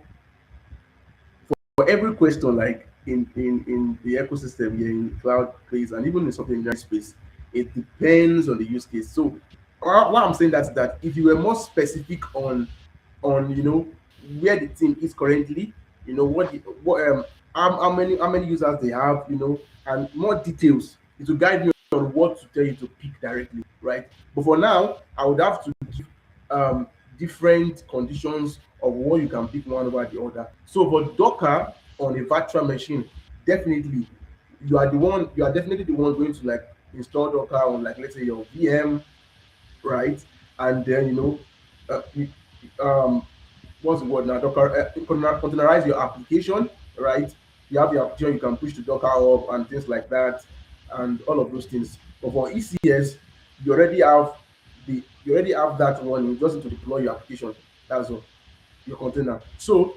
for every question, like in the ecosystem here in cloud space and even in something in that space, it depends on the use case. So what I'm saying that if you were more specific on where the team is currently, how many users they have, and more details, it will guide me on what to tell you to pick directly, right? But for now, I would have to give different conditions of what you can pick one over the other. So for Docker on a virtual machine, definitely you are definitely the one going to like install Docker on, like, let's say, your VM, right? And then you, um what's the word now? Docker containerize your application, right? You have your application, you can push to Docker up and things like that, and all of those things. But for ECS, you already have that one. You just need to deploy your application. That's all, your container. So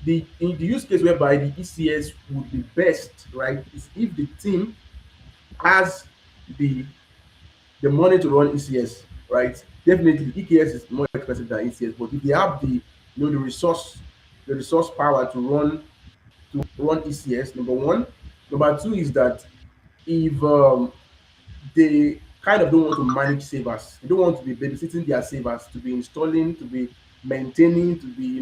in the use case whereby the ECS would be best, right, is if the team has the money to run ECS, right? Definitely EKS is more expensive than ECS, but if they have the resource power to run ECS, number one. Number two is that if they kind of don't want to manage servers, they don't want to be babysitting their servers, to be installing, to be maintaining, to be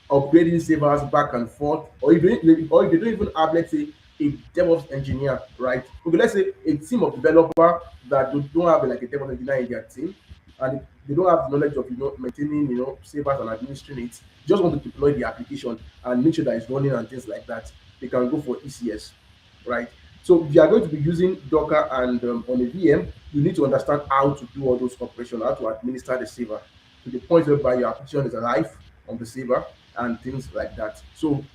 upgrading servers back and forth, or if they don't even have, let's say, a DevOps engineer, right? Okay, let's say a team of developer that don't have like a DevOps engineer in their team, and they don't have the knowledge of maintaining servers and administering it, just want to deploy the application and make sure that it's running and things like that, they can go for ECS, right? So if you are going to be using Docker and on a VM, you need to understand how to do all those operations, how to administer the server to the point whereby your application is alive on the server and things like that. So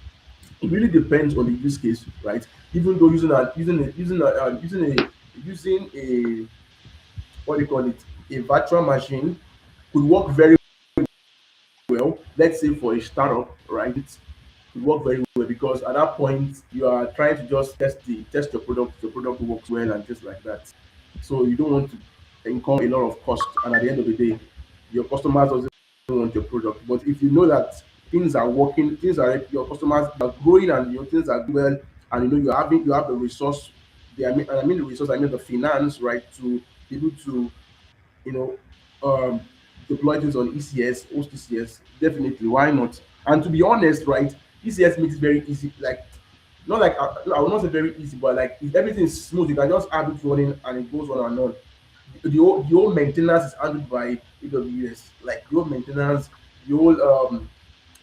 it really depends on the use case, right? Even though using a what do you call it, a virtual machine could work very well, let's say for a startup, right? It could work very well because at that point you are trying to just test your product works well and things like that. So you don't want to incur a lot of cost, and at the end of the day, your customers doesn't want your product. But if you know that things are working, things are your customers are growing, and your things are doing well, and you have the resource, I mean the resource, I mean the finance, right, to be able to you know, deploy things on ECS, host ECS, definitely, why not? And to be honest, right, ECS makes it very easy. Like, not like I will not say very easy, but like if everything is smooth, you can just have it running and it goes on and on. The whole maintenance is handled by AWS. Like the whole maintenance, the whole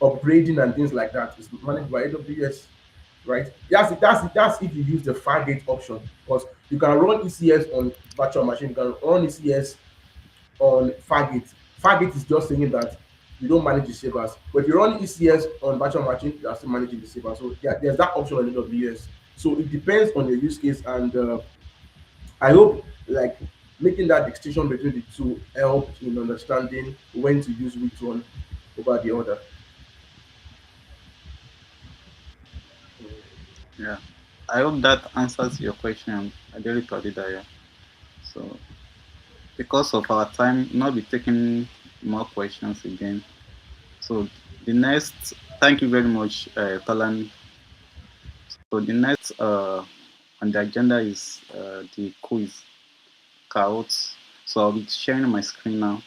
upgrading and things like that is managed by AWS, right? That's if you use the Fargate option because you can run ECS on virtual machine, you can run ECS on Fargate. Fargate is just saying that you don't manage the servers. But if you run ECS on virtual machine, you are still managing the server. So yeah, there's that option on AWS. So it depends on your use case, and I hope like making that distinction between the two helped in understanding when to use which one over the other. Yeah. I hope that answers your question, Adeli Padidaya. So, because of our time, not be taking more questions again. So, the next, thank you very much, Talani. So, the next on the agenda is the quiz, Kahoot. So, I'll be sharing my screen now.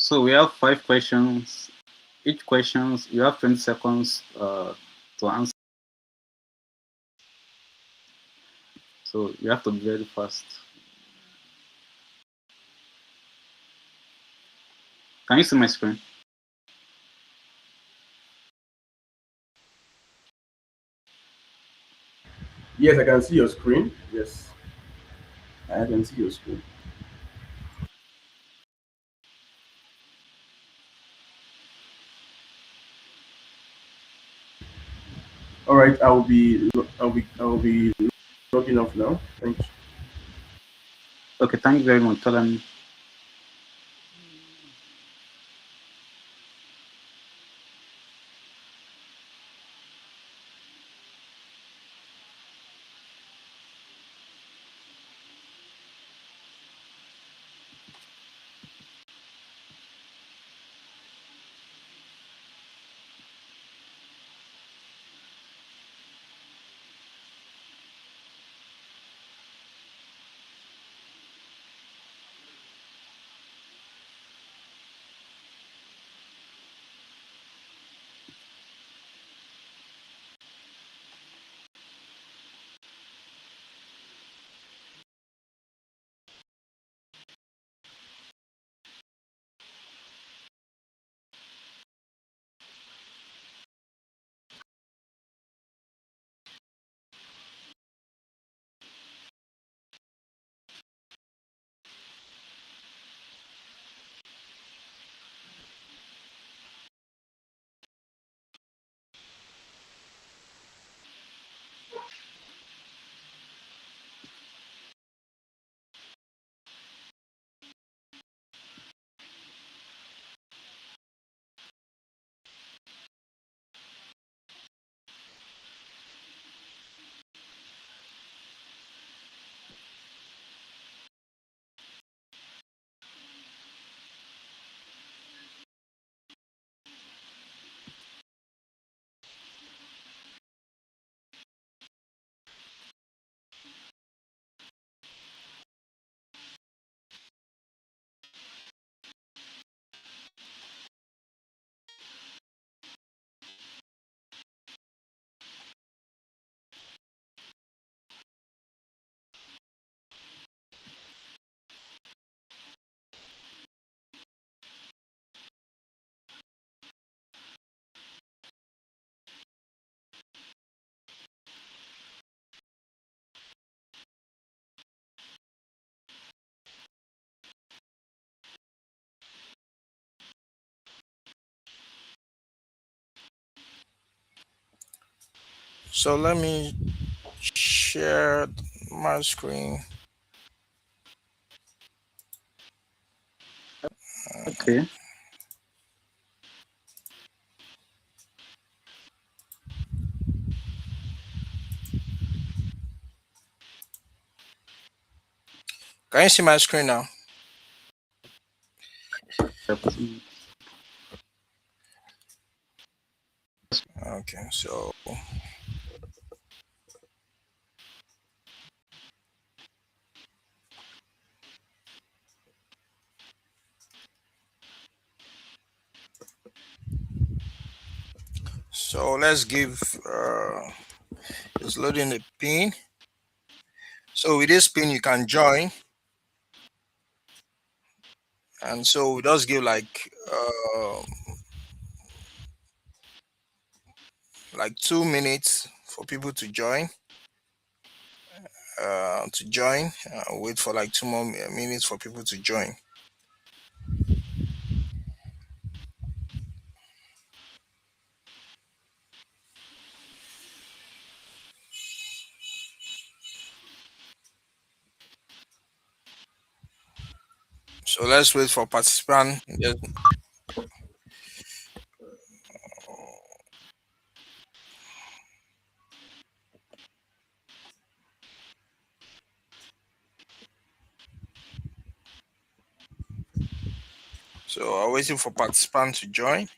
So, we have 5 questions. Each questions, you have 20 seconds to answer. So, you have to be very fast. Can you see my screen? Yes, I can see your screen. Yes, I can see your screen. All right, I will be logging off now. Thank you. Okay, thank you very much, Talani. So let me share my screen. Okay. Can you see my screen now? Okay, so let's give it's loading the pin. So with this pin you can join, and so we just give like 2 minutes for people to join. Wait for like 2 more minutes for people to join. So let's wait for participant. Yes. So I'm waiting for participant to join.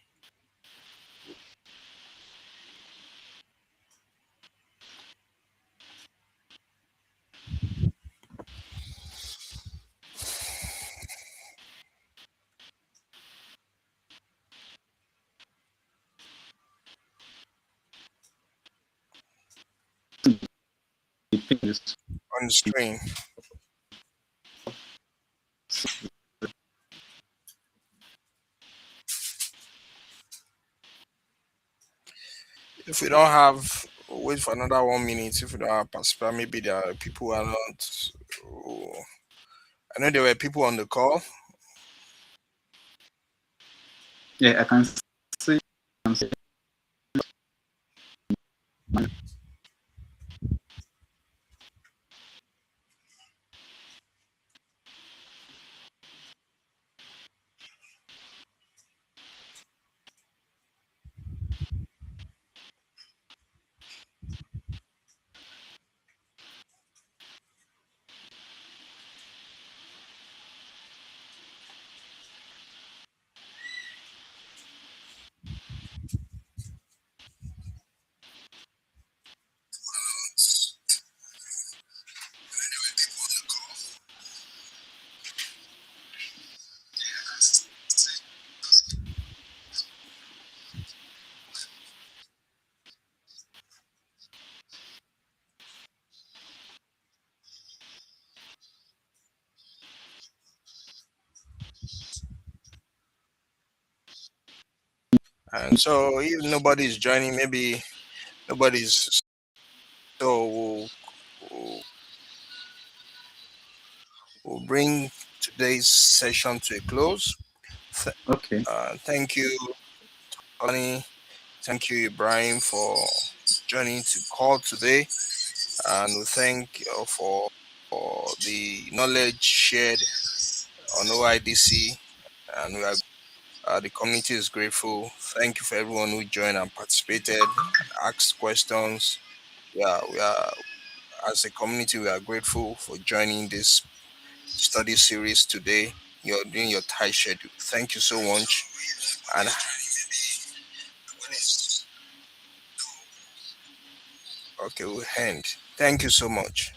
On the screen. If we don't have, wait for another 1 minute. If we don't have participant, maybe there are people who are not. Oh, I know there were people on the call. Yeah, I can see. And so if nobody's joining, maybe nobody's. So we'll bring today's session to a close. Okay. Thank you, Tony. Thank you, Ibrahim, for joining to call today. And we thank you for the knowledge shared on OIDC. And the community is grateful. Thank you for everyone who joined and participated and asked questions. We are as a community, we are grateful for joining this study series today. You're doing your tight schedule. Thank you so much. And okay, we'll end. Thank you so much.